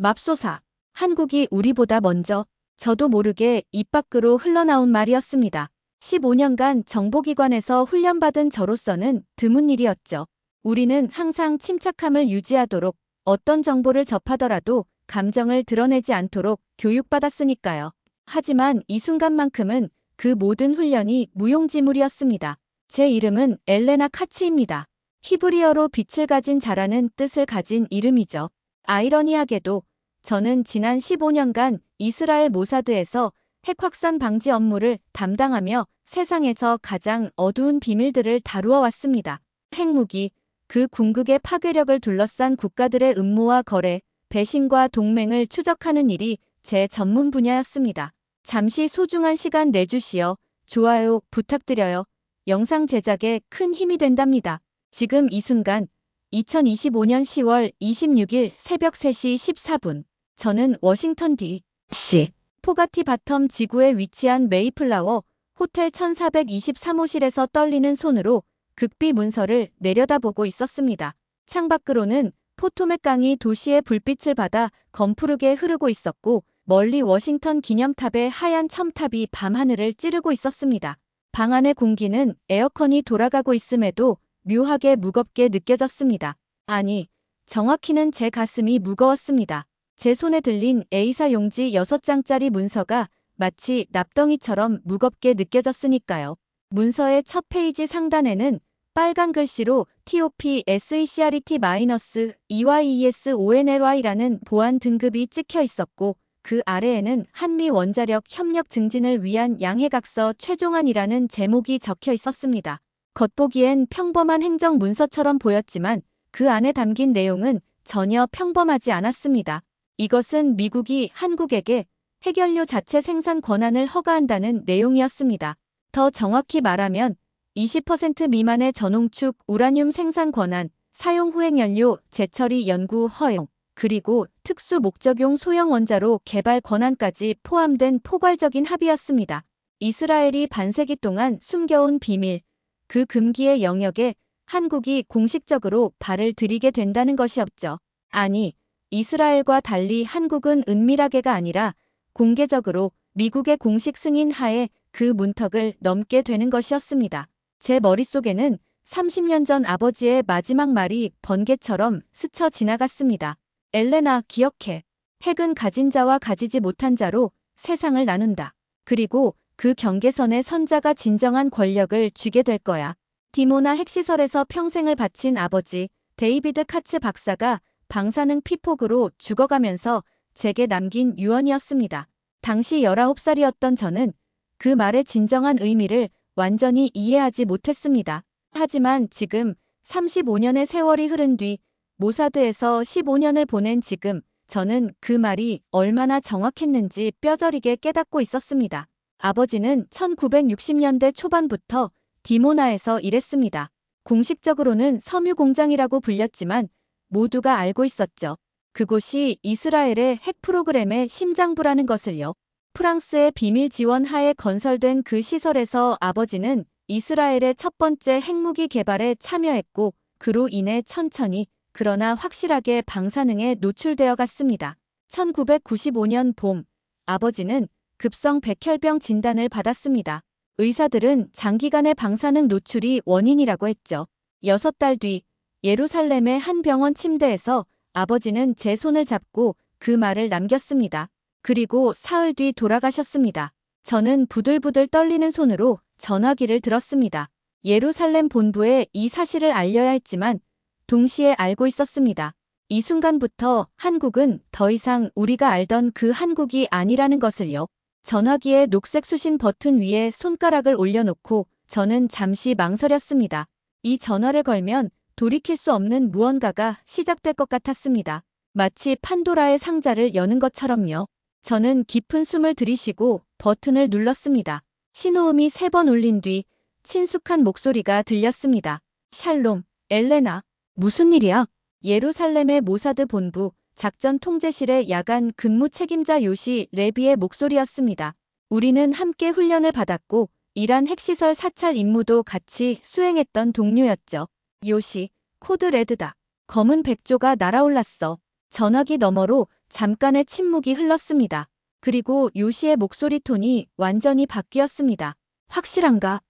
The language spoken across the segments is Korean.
맙소사. 한국이 우리보다 먼저. 저도 모르게 입 밖으로 흘러나온 말이었습니다. 15년간 정보기관에서 훈련받은 저로서는 드문 일이었죠. 우리는 항상 침착함을 유지하도록, 어떤 정보를 접하더라도 감정을 드러내지 않도록 교육받았으니까요. 하지만 이 순간만큼은 그 모든 훈련이 무용지물이었습니다. 제 이름은 엘레나 카츠입니다. 히브리어로 빛을 가진 자라는 뜻을 가진 이름이죠. 아이러니하게도 저는 지난 15년간 이스라엘 모사드에서 핵 확산 방지 업무를 담당하며 세상에서 가장 어두운 비밀들을 다루어 왔습니다. 핵무기, 그 궁극의 파괴력을 둘러싼 국가들의 음모와 거래, 배신과 동맹을 추적하는 일이 제 전문 분야였습니다. 잠시 소중한 시간 내주시어 좋아요 부탁드려요. 영상 제작에 큰 힘이 된답니다. 지금 이 순간 2025년 10월 26일 새벽 3시 14분 저는 워싱턴 D.C. 포가티 바텀 지구에 위치한 메이플라워 호텔 1423호실에서 떨리는 손으로 극비 문서를 내려다보고 있었습니다. 창밖으로는 포토맥 강이 도시의 불빛을 받아 검푸르게 흐르고 있었고 멀리 워싱턴 기념탑의 하얀 첨탑이 밤하늘을 찌르고 있었습니다. 방 안의 공기는 에어컨이 돌아가고 있음에도 묘하게 무겁게 느껴졌습니다. 아니, 정확히는 제 가슴이 무거웠습니다. 제 손에 들린 A사 용지 6장짜리 문서가 마치 납덩이처럼 무겁게 느껴졌으니까요. 문서의 첫 페이지 상단에는 빨간 글씨로 TOP SECRET-EYESONLY라는 보안 등급이 찍혀 있었고 그 아래에는 한미 원자력 협력 증진을 위한 양해각서 최종안이라는 제목이 적혀 있었습니다. 겉보기엔 평범한 행정 문서처럼 보였지만 그 안에 담긴 내용은 전혀 평범하지 않았습니다. 이것은 미국이 한국에게 핵연료 자체 생산 권한을 허가한다는 내용이었습니다. 더 정확히 말하면 20% 미만의 전홍축 우라늄 생산 권한, 사용 후 핵연료 재처리 연구 허용, 그리고 특수 목적용 소형 원자로 개발 권한까지 포함된 포괄적인 합의였습니다. 이스라엘이 반세기 동안 숨겨온 비밀, 그 금기의 영역에 한국이 공식적으로 발을 들이게 된다는 것이었죠. 아니, 이스라엘과 달리 한국은 은밀하게가 아니라 공개적으로 미국의 공식 승인 하에 그 문턱을 넘게 되는 것이었습니다. 제 머릿속에는 30년 전 아버지의 마지막 말이 번개처럼 스쳐 지나갔습니다. 엘레나, 기억해. 핵은 가진 자와 가지지 못한 자로 세상을 나눈다. 그리고 그 경계선에 선 자가 진정한 권력을 쥐게 될 거야. 디모나 핵시설에서 평생을 바친 아버지 데이비드 카츠 박사가 방사능 피폭으로 죽어가면서 제게 남긴 유언이었습니다. 당시 19살이었던 저는 그 말의 진정한 의미를 완전히 이해하지 못했습니다. 하지만 지금 35년의 세월이 흐른 뒤 모사드에서 15년을 보낸 지금 저는 그 말이 얼마나 정확했는지 뼈저리게 깨닫고 있었습니다. 아버지는 1960년대 초반부터 디모나에서 일했습니다. 공식적으로는 섬유공장이라고 불렸지만 모두가 알고 있었죠. 그곳이 이스라엘의 핵 프로그램의 심장부라는 것을요. 프랑스의 비밀 지원 하에 건설된 그 시설에서 아버지는 이스라엘의 첫 번째 핵무기 개발에 참여했고 그로 인해 천천히 그러나 확실하게 방사능에 노출되어 갔습니다. 1995년 봄, 아버지는 급성 백혈병 진단을 받았습니다. 의사들은 장기간의 방사능 노출이 원인이라고 했죠. 6달 뒤 예루살렘의 한 병원 침대에서 아버지는 제 손을 잡고 그 말을 남겼습니다. 그리고 사흘 뒤 돌아가셨습니다. 저는 부들부들 떨리는 손으로 전화기를 들었습니다. 예루살렘 본부에 이 사실을 알려야 했지만 동시에 알고 있었습니다. 이 순간부터 한국은 더 이상 우리가 알던 그 한국이 아니라는 것을요. 전화기의 녹색 수신 버튼 위에 손가락을 올려놓고 저는 잠시 망설였습니다. 이 전화를 걸면 돌이킬 수 없는 무언가가 시작될 것 같았습니다. 마치 판도라의 상자를 여는 것처럼요. 저는 깊은 숨을 들이쉬고 버튼을 눌렀습니다. 신호음이 3번 울린 뒤 친숙한 목소리가 들렸습니다. 샬롬, 엘레나. 무슨 일이야? 예루살렘의 모사드 본부 작전 통제실의 야간 근무 책임자 요시 레비의 목소리였습니다. 우리는 함께 훈련을 받았고 이란 핵시설 사찰 임무도 같이 수행했던 동료였죠. 요시, 코드 레드다. 검은 백조가 날아올랐어. 전화기 너머로 잠깐의 침묵이 흘렀습니다. 그리고 요시의 목소리 톤이 완전히 바뀌었습니다. 확실한가?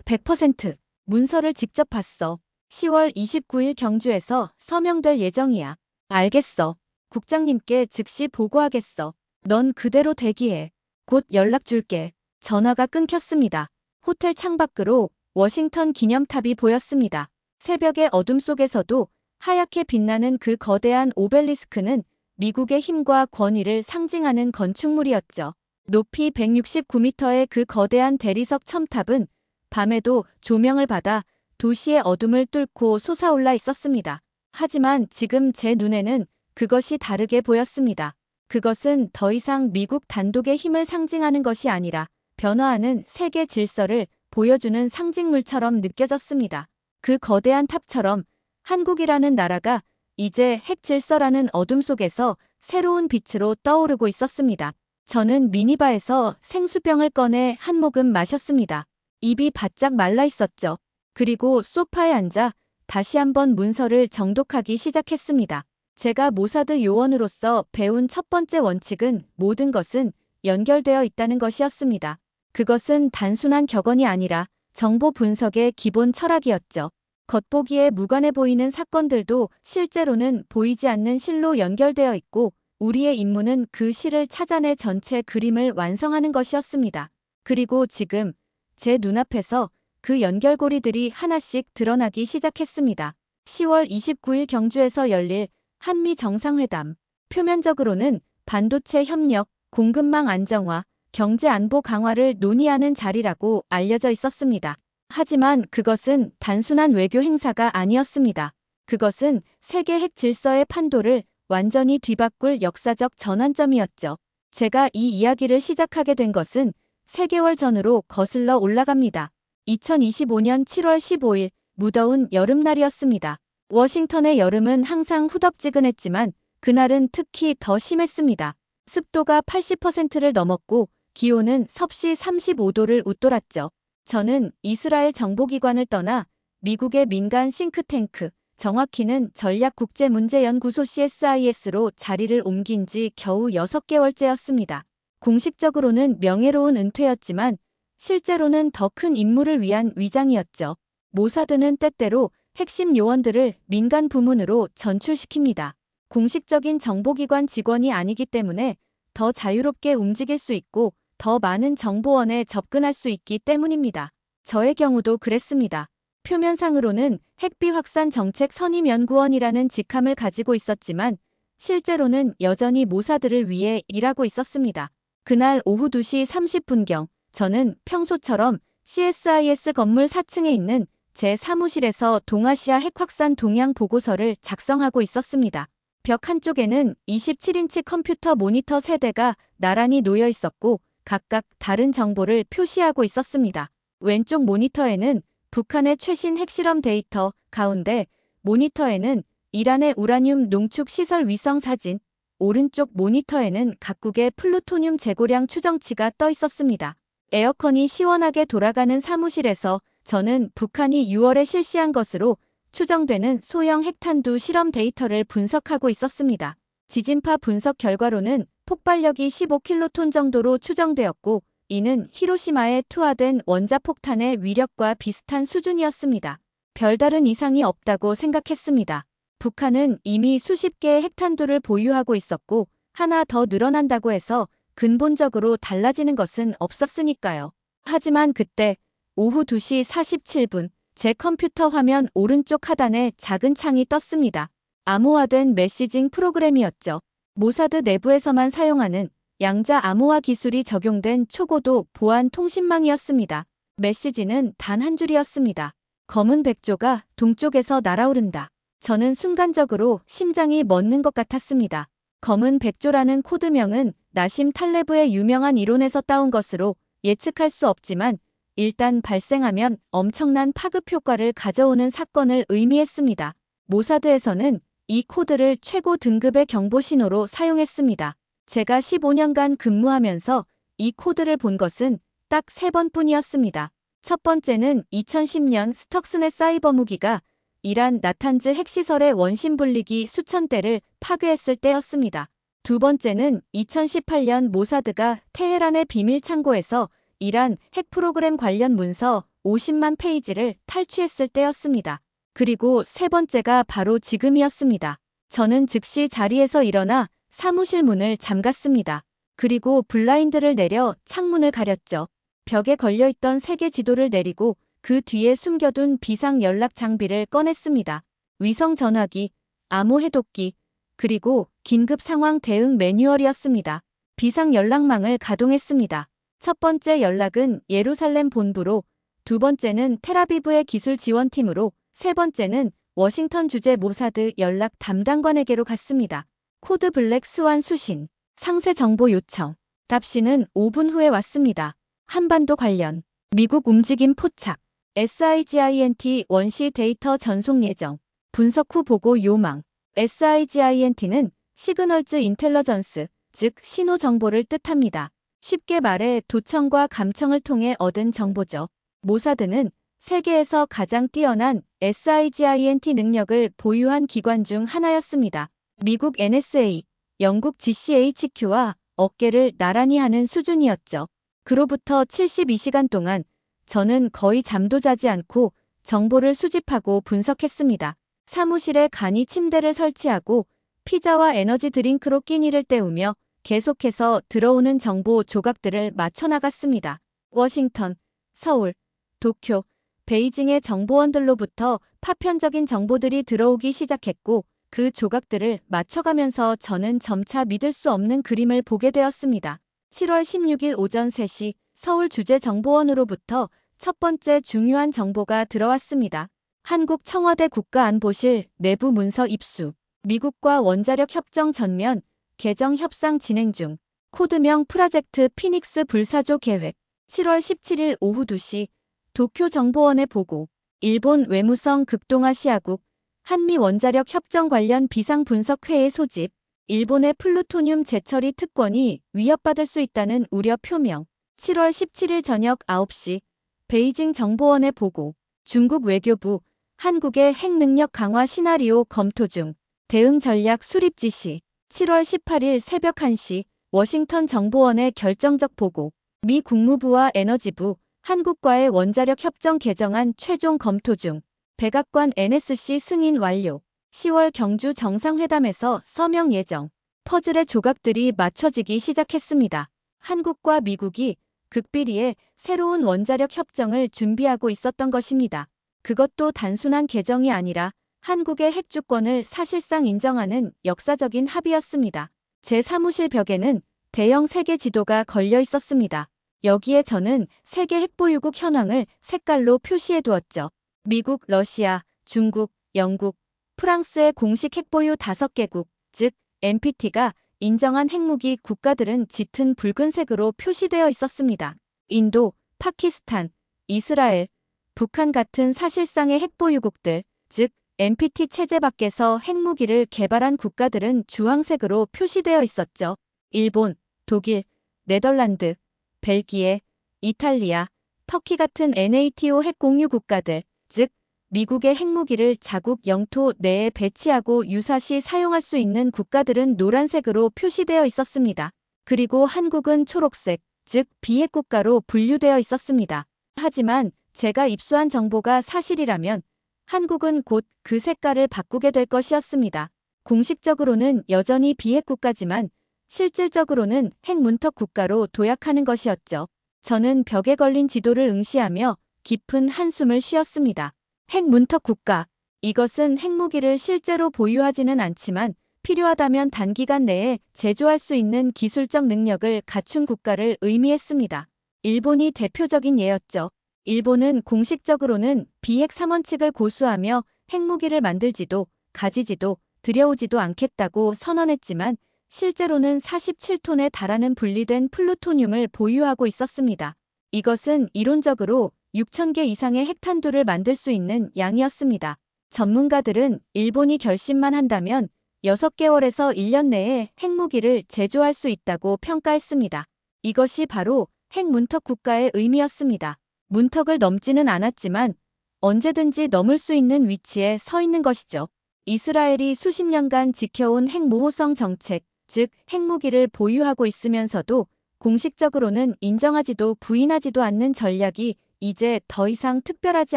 100%. 문서를 직접 봤어. 10월 29일 경주에서 서명될 예정이야. 알겠어. 국장님께 즉시 보고하겠어. 넌 그대로 대기해. 곧 연락 줄게. 전화가 끊겼습니다. 호텔 창밖으로 워싱턴 기념탑이 보였습니다. 새벽의 어둠 속에서도 하얗게 빛나는 그 거대한 오벨리스크는 미국의 힘과 권위를 상징하는 건축물이었죠. 높이 169m의 그 거대한 대리석 첨탑은 밤에도 조명을 받아 도시의 어둠을 뚫고 솟아올라 있었습니다. 하지만 지금 제 눈에는 그것이 다르게 보였습니다. 그것은 더 이상 미국 단독의 힘을 상징하는 것이 아니라 변화하는 세계 질서를 보여주는 상징물처럼 느껴졌습니다. 그 거대한 탑처럼 한국이라는 나라가 이제 핵 질서라는 어둠 속에서 새로운 빛으로 떠오르고 있었습니다. 저는 미니바에서 생수병을 꺼내 한 모금 마셨습니다. 입이 바짝 말라 있었죠. 그리고 소파에 앉아 다시 한번 문서를 정독하기 시작했습니다. 제가 모사드 요원으로서 배운 첫 번째 원칙은 모든 것은 연결되어 있다는 것이었습니다. 그것은 단순한 격언이 아니라 정보 분석의 기본 철학이었죠. 겉보기에 무관해 보이는 사건들도 실제로는 보이지 않는 실로 연결되어 있고 우리의 임무는 그 실을 찾아내 전체 그림을 완성하는 것이었습니다. 그리고 지금 제 눈앞에서 그 연결고리들이 하나씩 드러나기 시작했습니다. 10월 29일 경주에서 열릴 한미 정상회담. 표면적으로는 반도체 협력, 공급망 안정화, 경제 안보 강화를 논의하는 자리라고 알려져 있었습니다. 하지만 그것은 단순한 외교 행사가 아니었습니다. 그것은 세계 핵 질서의 판도를 완전히 뒤바꿀 역사적 전환점이었죠. 제가 이 이야기를 시작하게 된 것은 3개월 전으로 거슬러 올라갑니다. 2025년 7월 15일 무더운 여름날이었습니다. 워싱턴의 여름은 항상 후덥지근했지만 그날은 특히 더 심했습니다. 습도가 80%를 넘었고 기온은 섭씨 35도를 웃돌았죠. 저는 이스라엘 정보기관을 떠나 미국의 민간 싱크탱크, 정확히는 전략국제문제연구소 CSIS로 자리를 옮긴 지 겨우 6개월째였습니다. 공식적으로는 명예로운 은퇴였지만 실제로는 더 큰 임무를 위한 위장이었죠. 모사드는 때때로 핵심 요원들을 민간 부문으로 전출시킵니다. 공식적인 정보기관 직원이 아니기 때문에 더 자유롭게 움직일 수 있고 더 많은 정보원에 접근할 수 있기 때문입니다. 저의 경우도 그랬습니다. 표면상으로는 핵비 확산 정책 선임연구원이라는 직함을 가지고 있었지만 실제로는 여전히 모사드를 위해 일하고 있었습니다. 그날 오후 2시 30분경 저는 평소처럼 CSIS 건물 4층에 있는 제 사무실에서 동아시아 핵 확산 동향 보고서를 작성하고 있었습니다. 벽 한쪽에는 27인치 컴퓨터 모니터 3대가 나란히 놓여 있었고 각각 다른 정보를 표시하고 있었습니다. 왼쪽 모니터에는 북한의 최신 핵실험 데이터, 가운데 모니터에는 이란의 우라늄 농축 시설 위성 사진, 오른쪽 모니터에는 각국의 플루토늄 재고량 추정치가 떠 있었습니다. 에어컨이 시원하게 돌아가는 사무실에서 저는 북한이 6월에 실시한 것으로 추정되는 소형 핵탄두 실험 데이터를 분석하고 있었습니다. 지진파 분석 결과로는 폭발력이 15킬로톤 정도로 추정되었고 이는 히로시마에 투하된 원자폭탄의 위력과 비슷한 수준이었습니다. 별다른 이상이 없다고 생각했습니다. 북한은 이미 수십 개의 핵탄두를 보유하고 있었고 하나 더 늘어난다고 해서 근본적으로 달라지는 것은 없었으니까요. 하지만 그때 오후 2시 47분 제 컴퓨터 화면 오른쪽 하단에 작은 창이 떴습니다. 암호화된 메시징 프로그램이었죠. 모사드 내부에서만 사용하는 양자 암호화 기술이 적용된 초고도 보안 통신망이었습니다. 메시지는 단 한 줄이었습니다. 검은 백조가 동쪽에서 날아오른다. 저는 순간적으로 심장이 멎는 것 같았습니다. 검은 백조라는 코드명은 나심 탈레브의 유명한 이론에서 따온 것으로 예측할 수 없지만 일단 발생하면 엄청난 파급 효과를 가져오는 사건을 의미했습니다. 모사드에서는 이 코드를 최고 등급의 경보 신호로 사용했습니다. 제가 15년간 근무하면서 이 코드를 본 것은 딱 3번뿐이었습니다. 첫 번째는 2010년 스톡스넷 사이버 무기가 이란 나탄즈 핵시설의 원심 분리기 수천 대를 파괴했을 때였습니다. 두 번째는 2018년 모사드가 테헤란의 비밀 창고에서 이란 핵 프로그램 관련 문서 50만 페이지를 탈취했을 때였습니다. 그리고 세 번째가 바로 지금이었습니다. 저는 즉시 자리에서 일어나 사무실 문을 잠갔습니다. 그리고 블라인드를 내려 창문을 가렸죠. 벽에 걸려있던 세계 지도를 내리고 그 뒤에 숨겨둔 비상 연락 장비를 꺼냈습니다. 위성 전화기, 암호 해독기, 그리고 긴급 상황 대응 매뉴얼이었습니다. 비상 연락망을 가동했습니다. 첫 번째 연락은 예루살렘 본부로, 두 번째는 텔아비브의 기술 지원팀으로, 세 번째는 워싱턴 주재 모사드 연락 담당관에게로 갔습니다. 코드 블랙 스완 수신, 상세 정보 요청. 답시는 5분 후에 왔습니다. 한반도 관련, 미국 움직임 포착, SIGINT 원시 데이터 전송 예정, 분석 후 보고 요망. SIGINT는 시그널즈 인텔러전스, 즉 신호 정보를 뜻합니다. 쉽게 말해 도청과 감청을 통해 얻은 정보죠. 모사드는 세계에서 가장 뛰어난 SIGINT 능력을 보유한 기관 중 하나였습니다. 미국 NSA, 영국 GCHQ와 어깨를 나란히 하는 수준이었죠. 그로부터 72시간 동안 저는 거의 잠도 자지 않고 정보를 수집하고 분석했습니다. 사무실에 간이 침대를 설치하고 피자와 에너지 드링크로 끼니를 때우며 계속해서 들어오는 정보 조각들을 맞춰나갔습니다. 워싱턴, 서울, 도쿄, 베이징의 정보원들로부터 파편적인 정보들이 들어오기 시작했고 그 조각들을 맞춰가면서 저는 점차 믿을 수 없는 그림을 보게 되었습니다. 7월 16일 오전 3시 서울 주재정보원으로부터 첫 번째 중요한 정보가 들어왔습니다. 한국 청와대 국가안보실 내부 문서 입수, 미국과 원자력 협정 전면 개정 협상 진행 중, 코드명 프로젝트 피닉스 불사조 계획, 7월 17일 오후 2시 도쿄 정보원의 보고, 일본 외무성 극동아시아국 한미 원자력 협정 관련 비상 분석 회의 소집, 일본의 플루토늄 재처리 특권이 위협받을 수 있다는 우려 표명, 7월 17일 저녁 9시 베이징 정보원의 보고, 중국 외교부 한국의 핵 능력 강화 시나리오 검토 중, 대응 전략 수립 지시, 7월 18일 새벽 1시 워싱턴 정보원의 결정적 보고, 미 국무부와 에너지부, 한국과의 원자력 협정 개정안 최종 검토 중, 백악관 NSC 승인 완료, 10월 경주 정상회담에서 서명 예정, 퍼즐의 조각들이 맞춰지기 시작했습니다. 한국과 미국이 극비리에 새로운 원자력 협정을 준비하고 있었던 것입니다. 그것도 단순한 개정이 아니라 한국의 핵주권을 사실상 인정하는 역사적인 합의였습니다. 제 사무실 벽에는 대형 세계 지도가 걸려 있었습니다. 여기에 저는 세계 핵보유국 현황을 색깔로 표시해 두었죠. 미국, 러시아, 중국, 영국, 프랑스의 공식 핵보유 5개국, 즉 NPT가 인정한 핵무기 국가들은 짙은 붉은색으로 표시되어 있었습니다. 인도, 파키스탄, 이스라엘, 북한 같은 사실상의 핵보유국들, 즉 NPT 체제 밖에서 핵무기를 개발한 국가들은 주황색으로 표시되어 있었죠. 일본, 독일, 네덜란드, 벨기에, 이탈리아, 터키 같은 NATO 핵 공유 국가들, 즉 미국의 핵무기를 자국 영토 내에 배치하고 유사시 사용할 수 있는 국가들은 노란색으로 표시되어 있었습니다. 그리고 한국은 초록색, 즉 비핵 국가로 분류되어 있었습니다. 하지만 제가 입수한 정보가 사실이라면 한국은 곧 그 색깔을 바꾸게 될 것이었습니다. 공식적으로는 여전히 비핵 국가지만 실질적으로는 핵 문턱 국가로 도약하는 것이었죠. 저는 벽에 걸린 지도를 응시하며 깊은 한숨을 쉬었습니다. 핵 문턱 국가. 이것은 핵무기를 실제로 보유하지는 않지만 필요하다면 단기간 내에 제조할 수 있는 기술적 능력을 갖춘 국가를 의미했습니다. 일본이 대표적인 예였죠. 일본은 공식적으로는 비핵 3원칙을 고수하며 핵무기를 만들지도 가지지도 들여오지도 않겠다고 선언했지만 실제로는 47톤에 달하는 분리된 플루토늄을 보유하고 있었습니다. 이것은 이론적으로 6,000개 이상의 핵탄두를 만들 수 있는 양이었습니다. 전문가들은 일본이 결심만 한다면 6개월에서 1년 내에 핵무기를 제조할 수 있다고 평가했습니다. 이것이 바로 핵 문턱 국가의 의미였습니다. 문턱을 넘지는 않았지만 언제든지 넘을 수 있는 위치에 서 있는 것이죠. 이스라엘이 수십 년간 지켜온 핵무호성 정책, 즉 핵무기를 보유하고 있으면서도 공식적으로는 인정하지도 부인하지도 않는 전략이 이제 더 이상 특별하지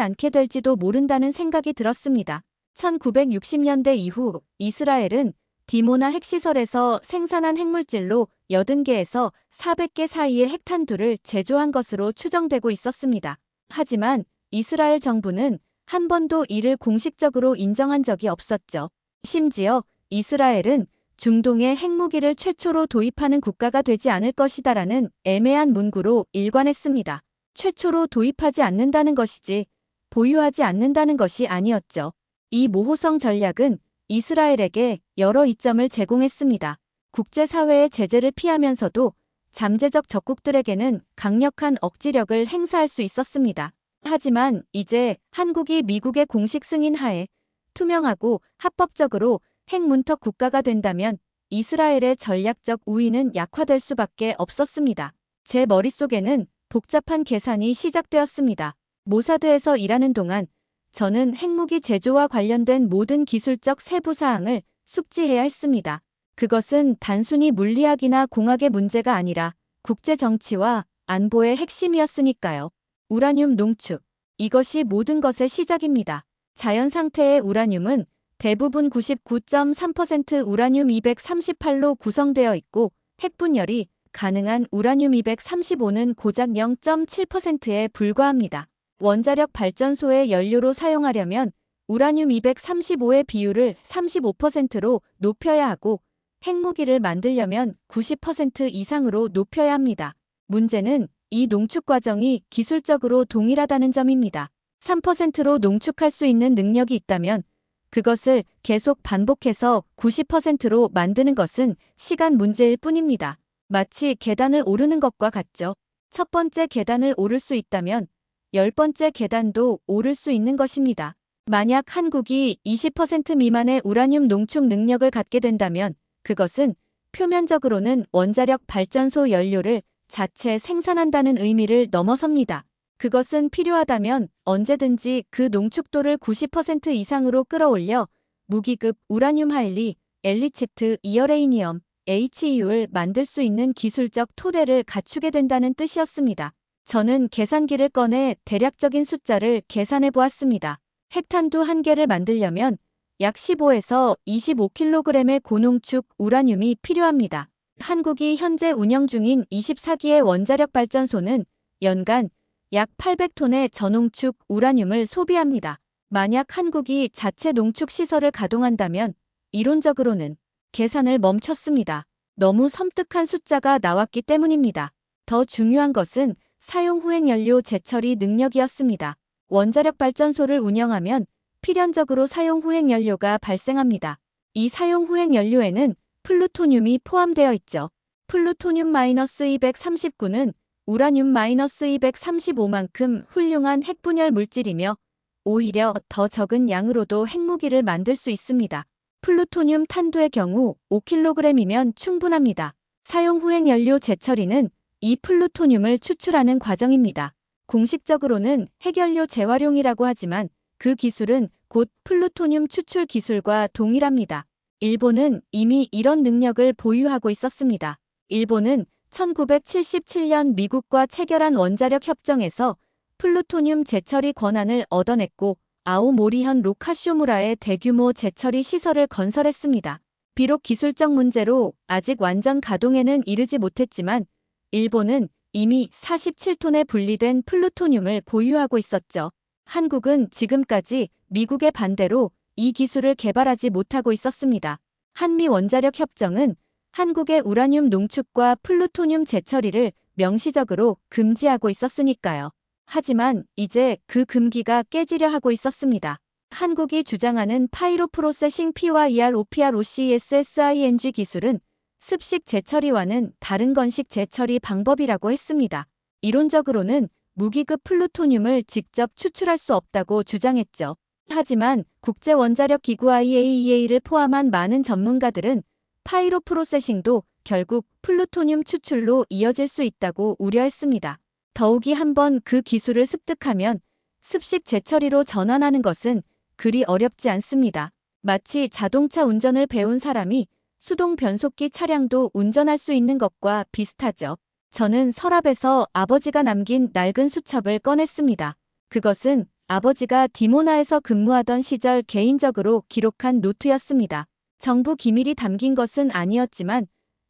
않게 될지도 모른다는 생각이 들었습니다. 1960년대 이후 이스라엘은 디모나 핵시설에서 생산한 핵물질로 80개에서 400개 사이의 핵탄두를 제조한 것으로 추정되고 있었습니다. 하지만 이스라엘 정부는 한 번도 이를 공식적으로 인정한 적이 없었죠. 심지어 이스라엘은 중동에 핵무기를 최초로 도입하는 국가가 되지 않을 것이다라는 애매한 문구로 일관했습니다. 최초로 도입하지 않는다는 것이지 보유하지 않는다는 것이 아니었죠. 이 모호성 전략은 이스라엘에게 여러 이점을 제공했습니다. 국제사회의 제재를 피하면서도 잠재적 적국들에게는 강력한 억지력을 행사할 수 있었습니다. 하지만 이제 한국이 미국의 공식 승인 하에 투명하고 합법적으로 핵문턱 국가가 된다면 이스라엘의 전략적 우위는 약화될 수밖에 없었습니다. 제 머릿속에는 복잡한 계산이 시작되었습니다. 모사드에서 일하는 동안 저는 핵무기 제조와 관련된 모든 기술적 세부 사항을 숙지해야 했습니다. 그것은 단순히 물리학이나 공학의 문제가 아니라 국제 정치와 안보의 핵심이었으니까요. 우라늄 농축. 이것이 모든 것의 시작입니다. 자연 상태의 우라늄은 대부분 99.3% 우라늄 238로 구성되어 있고 핵분열이 가능한 우라늄 235는 고작 0.7%에 불과합니다. 원자력 발전소의 연료로 사용하려면 우라늄 235의 비율을 35%로 높여야 하고 핵무기를 만들려면 90% 이상으로 높여야 합니다. 문제는 이 농축 과정이 기술적으로 동일하다는 점입니다. 3%로 농축할 수 있는 능력이 있다면 그것을 계속 반복해서 90%로 만드는 것은 시간 문제일 뿐입니다. 마치 계단을 오르는 것과 같죠. 첫 번째 계단을 오를 수 있다면 10번째 계단도 오를 수 있는 것입니다. 만약 한국이 20% 미만의 우라늄 농축 능력을 갖게 된다면 그것은 표면적으로는 원자력 발전소 연료를 자체 생산한다는 의미를 넘어섭니다. 그것은 필요하다면 언제든지 그 농축도를 90% 이상으로 끌어올려 무기급 우라늄 할리, 엘리치트, 이어레이니엄, HEU를 만들 수 있는 기술적 토대를 갖추게 된다는 뜻이었습니다. 저는 계산기를 꺼내 대략적인 숫자를 계산해 보았습니다. 핵탄두 1개를 만들려면 약 15에서 25kg의 고농축 우라늄이 필요합니다. 한국이 현재 운영 중인 24기의 원자력 발전소는 연간 약 800톤의 저농축 우라늄을 소비합니다. 만약 한국이 자체 농축 시설을 가동한다면 이론적으로는 계산을 멈췄습니다. 너무 섬뜩한 숫자가 나왔기 때문입니다. 더 중요한 것은 사용 후핵 연료 재처리 능력이었습니다. 원자력 발전소를 운영하면 필연적으로 사용 후핵 연료가 발생합니다. 이 사용 후핵 연료에는 플루토늄이 포함되어 있죠. 플루토늄-239는 우라늄-235만큼 훌륭한 핵분열 물질이며 오히려 더 적은 양으로도 핵무기를 만들 수 있습니다. 플루토늄 탄두의 경우 5kg이면 충분합니다. 사용 후핵 연료 재처리는 이 플루토늄을 추출하는 과정입니다. 공식적으로는 핵연료 재활용이라고 하지만 그 기술은 곧 플루토늄 추출 기술과 동일합니다. 일본은 이미 이런 능력을 보유하고 있었습니다. 일본은 1977년 미국과 체결한 원자력 협정에서 플루토늄 재처리 권한을 얻어냈고 아오모리현 로카쇼무라의 대규모 재처리 시설을 건설했습니다. 비록 기술적 문제로 아직 완전 가동에는 이르지 못했지만 일본은 이미 47톤의 분리된 플루토늄을 보유하고 있었죠. 한국은 지금까지 미국의 반대로 이 기술을 개발하지 못하고 있었습니다. 한미 원자력 협정은 한국의 우라늄 농축과 플루토늄 재처리를 명시적으로 금지하고 있었으니까요. 하지만 이제 그 금기가 깨지려 하고 있었습니다. 한국이 주장하는 파이로 프로세싱 PYER-OPR-OCESSING 기술은 습식 재처리와는 다른 건식 재처리 방법이라고 했습니다. 이론적으로는 무기급 플루토늄을 직접 추출할 수 없다고 주장했죠. 하지만 국제원자력기구 IAEA를 포함한 많은 전문가들은 파이로 프로세싱도 결국 플루토늄 추출로 이어질 수 있다고 우려했습니다. 더욱이 한번 그 기술을 습득하면 습식 재처리로 전환하는 것은 그리 어렵지 않습니다. 마치 자동차 운전을 배운 사람이 수동 변속기 차량도 운전할 수 있는 것과 비슷하죠. 저는 서랍에서 아버지가 남긴 낡은 수첩을 꺼냈습니다. 그것은 아버지가 디모나에서 근무하던 시절 개인적으로 기록한 노트였습니다. 정부 기밀이 담긴 것은 아니었지만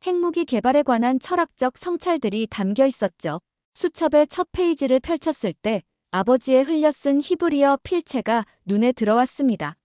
핵무기 개발에 관한 철학적 성찰들이 담겨 있었죠. 수첩의 첫 페이지를 펼쳤을 때 아버지의 흘려쓴 히브리어 필체가 눈에 들어왔습니다.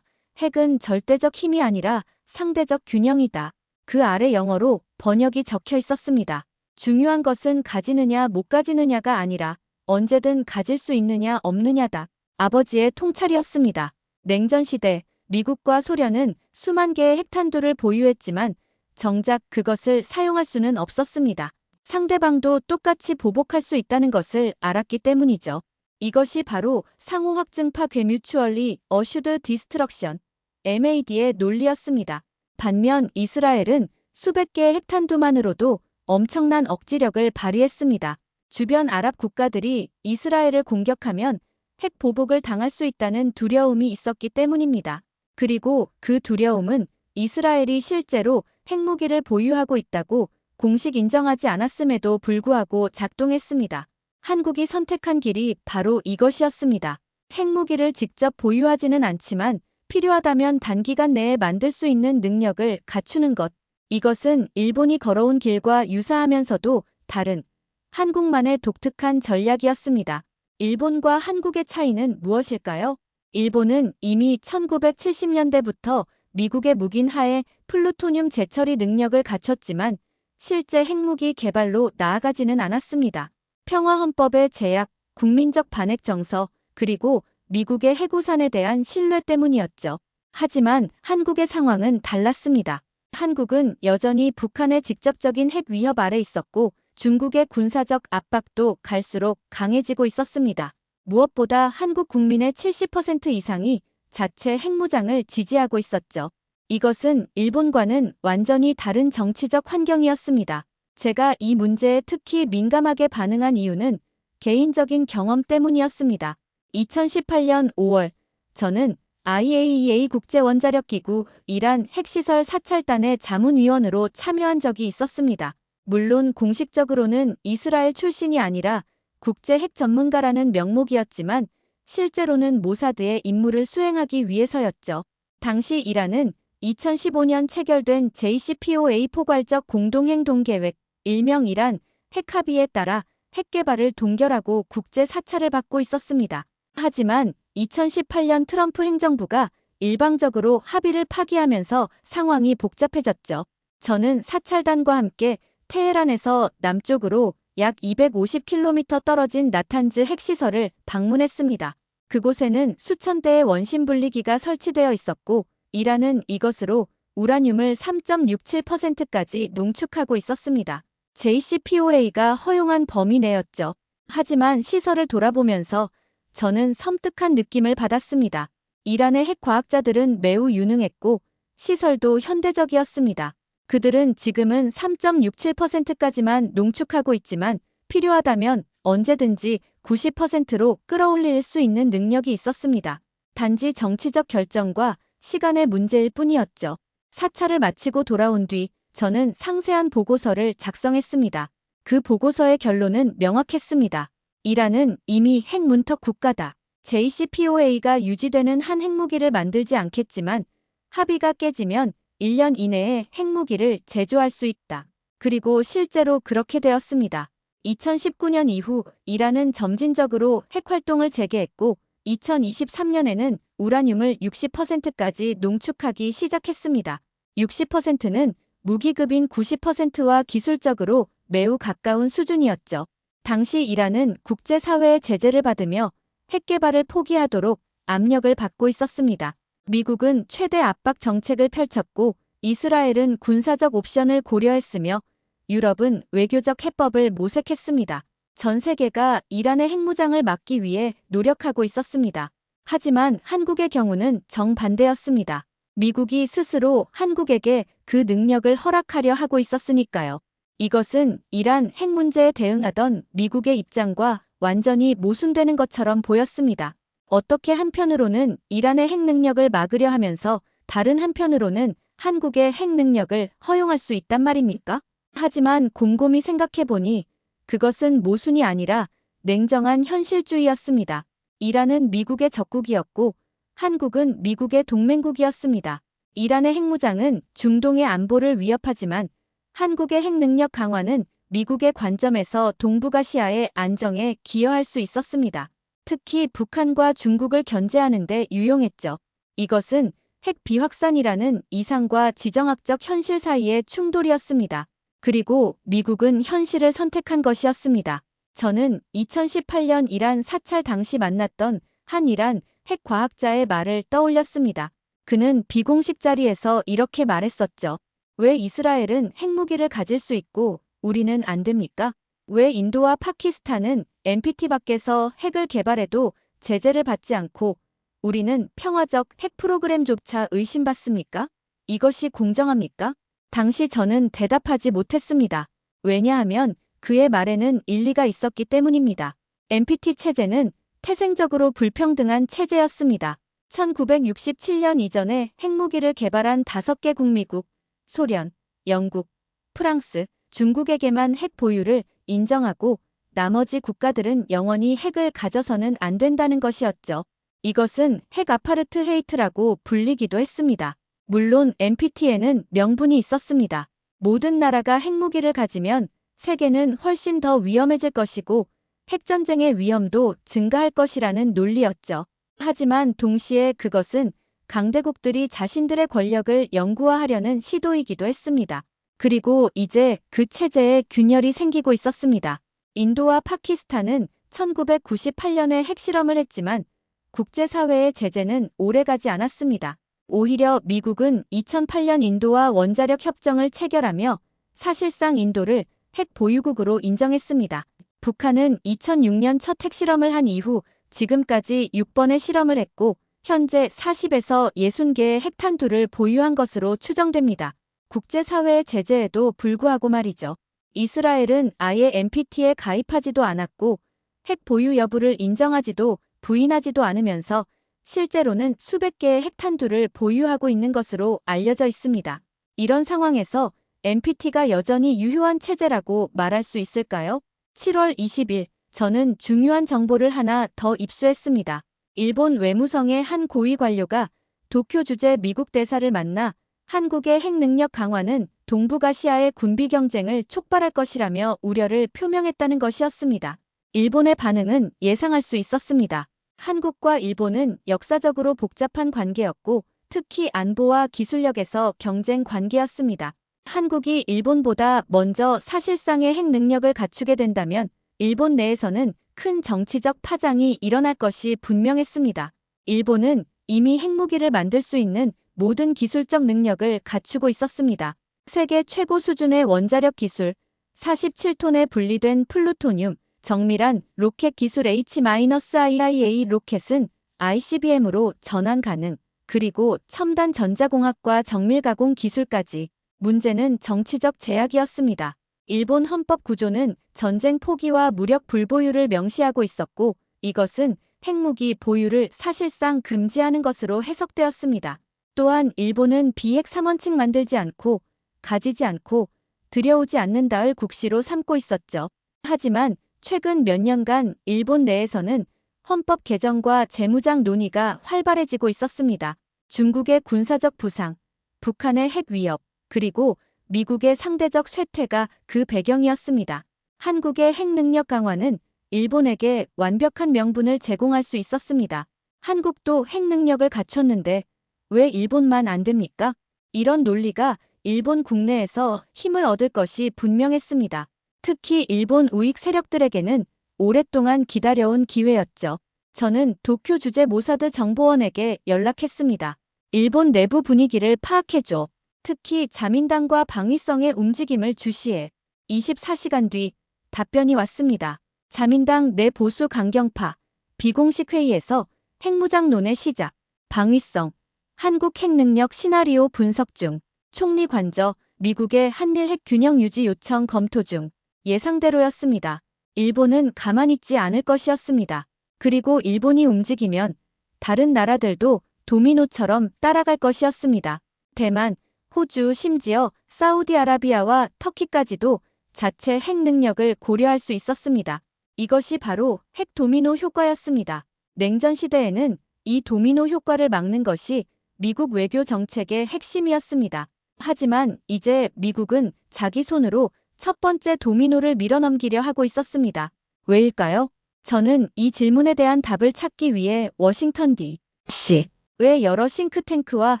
핵은 절대적 힘이 아니라 상대적 균형이다. 그 아래 영어로 번역이 적혀 있었습니다. 중요한 것은 가지느냐 못 가지느냐가 아니라 언제든 가질 수 있느냐 없느냐다. 아버지의 통찰이었습니다. 냉전 시대 미국과 소련은 수만 개의 핵탄두를 보유했지만 정작 그것을 사용할 수는 없었습니다. 상대방도 똑같이 보복할 수 있다는 것을 알았기 때문이죠. 이것이 바로 상호 확증파 뮤추얼리 어슈드 디스트럭션 MAD의 논리였습니다. 반면 이스라엘은 수백 개의 핵탄두만으로도 엄청난 억지력을 발휘했습니다. 주변 아랍 국가들이 이스라엘을 공격하면 핵 보복을 당할 수 있다는 두려움이 있었기 때문입니다. 그리고 그 두려움은 이스라엘이 실제로 핵무기를 보유하고 있다고 공식 인정하지 않았음에도 불구하고 작동했습니다. 한국이 선택한 길이 바로 이것이었습니다. 핵무기를 직접 보유하지는 않지만 필요하다면 단기간 내에 만들 수 있는 능력을 갖추는 것. 이것은 일본이 걸어온 길과 유사하면서도 다른 한국만의 독특한 전략이었습니다. 일본과 한국의 차이는 무엇일까요? 일본은 이미 1970년대부터 미국의 묵인하에 플루토늄 재처리 능력을 갖췄지만 실제 핵무기 개발로 나아가지는 않았습니다. 평화헌법의 제약, 국민적 반핵 정서, 그리고 미국의 해구산에 대한 신뢰 때문이었죠. 하지만 한국의 상황은 달랐습니다. 한국은 여전히 북한의 직접적인 핵 위협 아래 있었고 중국의 군사적 압박도 갈수록 강해지고 있었습니다. 무엇보다 한국 국민의 70% 이상이 자체 핵무장을 지지하고 있었죠. 이것은 일본과는 완전히 다른 정치적 환경이었습니다. 제가 이 문제에 특히 민감하게 반응한 이유는 개인적인 경험 때문이었습니다. 2018년 5월, 저는 IAEA 국제원자력기구 이란 핵시설 사찰단의 자문위원으로 참여한 적이 있었습니다. 물론 공식적으로는 이스라엘 출신이 아니라 국제 핵 전문가라는 명목이었지만 실제로는 모사드의 임무를 수행하기 위해서였죠. 당시 이란은 2015년 체결된 JCPOA 포괄적 공동행동계획, 일명 이란 핵합의에 따라 핵개발을 동결하고 국제 사찰을 받고 있었습니다. 하지만 2018년 트럼프 행정부가 일방적으로 합의를 파기하면서 상황이 복잡해졌죠. 저는 사찰단과 함께 테헤란에서 남쪽으로 약 250km 떨어진 나탄즈 핵시설을 방문했습니다. 그곳에는 수천 대의 원심 분리기가 설치되어 있었고 이란은 이것으로 우라늄을 3.67%까지 농축하고 있었습니다. JCPOA가 허용한 범위 내였죠. 하지만 시설을 돌아보면서 저는 섬뜩한 느낌을 받았습니다. 이란의 핵과학자들은 매우 유능했고 시설도 현대적이었습니다. 그들은 지금은 3.67%까지만 농축하고 있지만 필요하다면 언제든지 90%로 끌어올릴 수 있는 능력이 있었습니다. 단지 정치적 결정과 시간의 문제일 뿐이었죠. 사찰을 마치고 돌아온 뒤 저는 상세한 보고서를 작성했습니다. 그 보고서의 결론은 명확했습니다. 이란은 이미 핵문턱 국가다. JCPOA가 유지되는 한 핵무기를 만들지 않겠지만 합의가 깨지면 1년 이내에 핵무기를 제조할 수 있다. 그리고 실제로 그렇게 되었습니다. 2019년 이후 이란은 점진적으로 핵활동을 재개했고 2023년에는 우라늄을 60%까지 농축하기 시작했습니다. 60%는 무기급인 90%와 기술적으로 매우 가까운 수준이었죠. 당시 이란은 국제사회의 제재를 받으며 핵개발을 포기하도록 압력을 받고 있었습니다. 미국은 최대 압박 정책을 펼쳤고 이스라엘은 군사적 옵션을 고려했으며 유럽은 외교적 해법을 모색했습니다. 전 세계가 이란의 핵무장을 막기 위해 노력하고 있었습니다. 하지만 한국의 경우는 정반대였습니다. 미국이 스스로 한국에게 그 능력을 허락하려 하고 있었으니까요. 이것은 이란 핵 문제에 대응하던 미국의 입장과 완전히 모순되는 것처럼 보였습니다. 어떻게 한편으로는 이란의 핵 능력을 막으려 하면서 다른 한편으로는 한국의 핵 능력을 허용할 수 있단 말입니까? 하지만 곰곰이 생각해보니 그것은 모순이 아니라 냉정한 현실주의였습니다. 이란은 미국의 적국이었고 한국은 미국의 동맹국이었습니다. 이란의 핵무장은 중동의 안보를 위협하지만 한국의 핵 능력 강화는 미국의 관점에서 동북아시아의 안정에 기여할 수 있었습니다. 특히 북한과 중국을 견제하는 데 유용했죠. 이것은 핵 비확산이라는 이상과 지정학적 현실 사이의 충돌이었습니다. 그리고 미국은 현실을 선택한 것이었습니다. 저는 2018년 이란 사찰 당시 만났던 한 이란 핵 과학자의 말을 떠올렸습니다. 그는 비공식 자리에서 이렇게 말했었죠. 왜 이스라엘은 핵무기를 가질 수 있고 우리는 안 됩니까? 왜 인도와 파키스탄은 NPT 밖에서 핵을 개발해도 제재를 받지 않고 우리는 평화적 핵 프로그램조차 의심받습니까? 이것이 공정합니까? 당시 저는 대답하지 못했습니다. 왜냐하면 그의 말에는 일리가 있었기 때문입니다. NPT 체제는 태생적으로 불평등한 체제였습니다. 1967년 이전에 핵무기를 개발한 5개국 미국, 소련, 영국, 프랑스, 중국에게만 핵 보유를 인정하고 나머지 국가들은 영원히 핵을 가져서는 안 된다는 것이었죠. 이것은 핵 아파르트헤이트라고 불리기도 했습니다. 물론 NPT에는 명분이 있었습니다. 모든 나라가 핵무기를 가지면 세계는 훨씬 더 위험해질 것이고 핵전쟁의 위험도 증가할 것이라는 논리였죠. 하지만 동시에 그것은 강대국들이 자신들의 권력을 영구화하려는 시도이기도 했습니다. 그리고 이제 그 체제에 균열이 생기고 있었습니다. 인도와 파키스탄은 1998년에 핵실험을 했지만 국제사회의 제재는 오래가지 않았습니다. 오히려 미국은 2008년 인도와 원자력 협정을 체결하며 사실상 인도를 핵 보유국으로 인정했습니다. 북한은 2006년 첫 핵실험을 한 이후 지금까지 6번의 실험을 했고 현재 40에서 60개의 핵탄두를 보유한 것으로 추정됩니다. 국제사회의 제재에도 불구하고 말이죠. 이스라엘은 아예 NPT에 가입하지도 않았고 핵 보유 여부를 인정하지도 부인하지도 않으면서 실제로는 수백 개의 핵탄두를 보유하고 있는 것으로 알려져 있습니다. 이런 상황에서 NPT가 여전히 유효한 체제라고 말할 수 있을까요? 7월 20일 저는 중요한 정보를 하나 더 입수했습니다. 일본 외무성의 한 고위 관료가 도쿄 주재 미국 대사를 만나 한국의 핵 능력 강화는 동북아시아의 군비 경쟁을 촉발할 것이라며 우려를 표명했다는 것이었습니다. 일본의 반응은 예상할 수 있었습니다. 한국과 일본은 역사적으로 복잡한 관계였고 특히 안보와 기술력에서 경쟁 관계였습니다. 한국이 일본보다 먼저 사실상의 핵 능력을 갖추게 된다면 일본 내에서는 큰 정치적 파장이 일어날 것이 분명했습니다. 일본은 이미 핵무기를 만들 수 있는 모든 기술적 능력을 갖추고 있었습니다. 세계 최고 수준의 원자력 기술, 47톤의 분리된 플루토늄, 정밀한 로켓 기술 H-IIA 로켓은 ICBM으로 전환 가능, 그리고 첨단 전자공학과 정밀가공 기술까지. 문제는 정치적 제약이었습니다. 일본 헌법 구조는 전쟁 포기와 무력 불보유를 명시하고 있었고 이것은 핵무기 보유를 사실상 금지하는 것으로 해석되었습니다. 또한 일본은 비핵 3원칙 만들지 않고 가지지 않고 들여오지 않는다를 국시로 삼고 있었죠. 하지만 최근 몇 년간 일본 내에서는 헌법 개정과 재무장 논의가 활발해지고 있었습니다. 중국의 군사적 부상, 북한의 핵 위협, 그리고 미국의 상대적 쇠퇴가 그 배경이었습니다. 한국의 핵 능력 강화는 일본에게 완벽한 명분을 제공할 수 있었습니다. 한국도 핵 능력을 갖췄는데 왜 일본만 안 됩니까? 이런 논리가 일본 국내에서 힘을 얻을 것이 분명했습니다. 특히 일본 우익 세력들에게는 오랫동안 기다려온 기회였죠. 저는 도쿄 주재 모사드 정보원에게 연락했습니다. 일본 내부 분위기를 파악해줘. 특히 자민당과 방위성의 움직임을 주시해. 24시간 뒤 답변이 왔습니다. 자민당 내 보수 강경파 비공식 회의에서 핵무장론의 시작, 방위성, 한국 핵능력 시나리오 분석 중, 총리 관저, 미국의 한일 핵 균형 유지 요청 검토 중. 예상대로였습니다. 일본은 가만히 있지 않을 것이었습니다. 그리고 일본이 움직이면 다른 나라들도 도미노처럼 따라갈 것이었습니다. 대만, 호주 심지어 사우디아라비아와 터키까지도 자체 핵 능력을 고려할 수 있었습니다. 이것이 바로 핵 도미노 효과였습니다. 냉전 시대에는 이 도미노 효과를 막는 것이 미국 외교 정책의 핵심이었습니다. 하지만 이제 미국은 자기 손으로 첫 번째 도미노를 밀어넘기려 하고 있었습니다. 왜일까요? 저는 이 질문에 대한 답을 찾기 위해 워싱턴 D.C.의 여러 싱크탱크와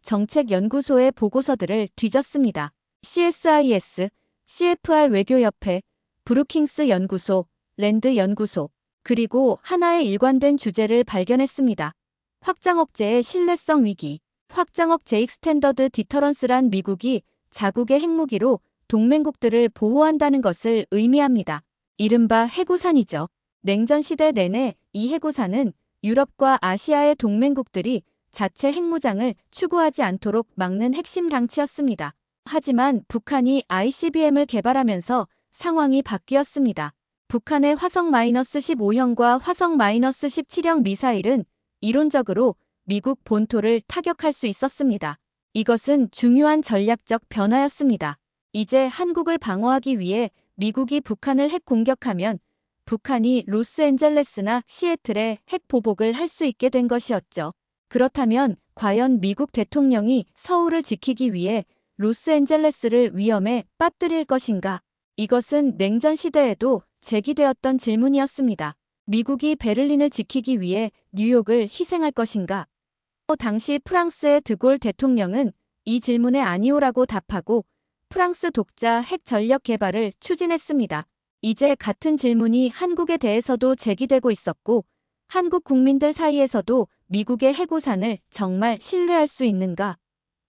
정책연구소의 보고서들을 뒤졌습니다. CSIS, CFR 외교협회, 브루킹스 연구소, 랜드 연구소, 그리고 하나의 일관된 주제를 발견했습니다. 확장 억제의 신뢰성 위기. 확장 억제 익스텐더드 디터런스란 미국이 자국의 핵무기로 동맹국들을 보호한다는 것을 의미합니다. 이른바 해구산이죠. 냉전 시대 내내 이 해구산은 유럽과 아시아의 동맹국들이 자체 핵무장을 추구하지 않도록 막는 핵심 장치였습니다. 하지만 북한이 ICBM을 개발하면서 상황이 바뀌었습니다. 북한의 화성-15형과 화성-17형 미사일은 이론적으로 미국 본토를 타격할 수 있었습니다. 이것은 중요한 전략적 변화였습니다. 이제 한국을 방어하기 위해 미국이 북한을 핵 공격하면 북한이 로스앤젤레스나 시애틀에 핵 보복을 할 수 있게 된 것이었죠. 그렇다면 과연 미국 대통령이 서울을 지키기 위해 로스앤젤레스를 위험에 빠뜨릴 것인가? 이것은 냉전 시대에도 제기되었던 질문이었습니다. 미국이 베를린을 지키기 위해 뉴욕을 희생할 것인가? 당시 프랑스의 드골 대통령은 이 질문에 아니오라고 답하고 프랑스 독자 핵 전력 개발을 추진했습니다. 이제 같은 질문이 한국에 대해서도 제기되고 있었고 한국 국민들 사이에서도 미국의 해구산을 정말 신뢰할 수 있는가?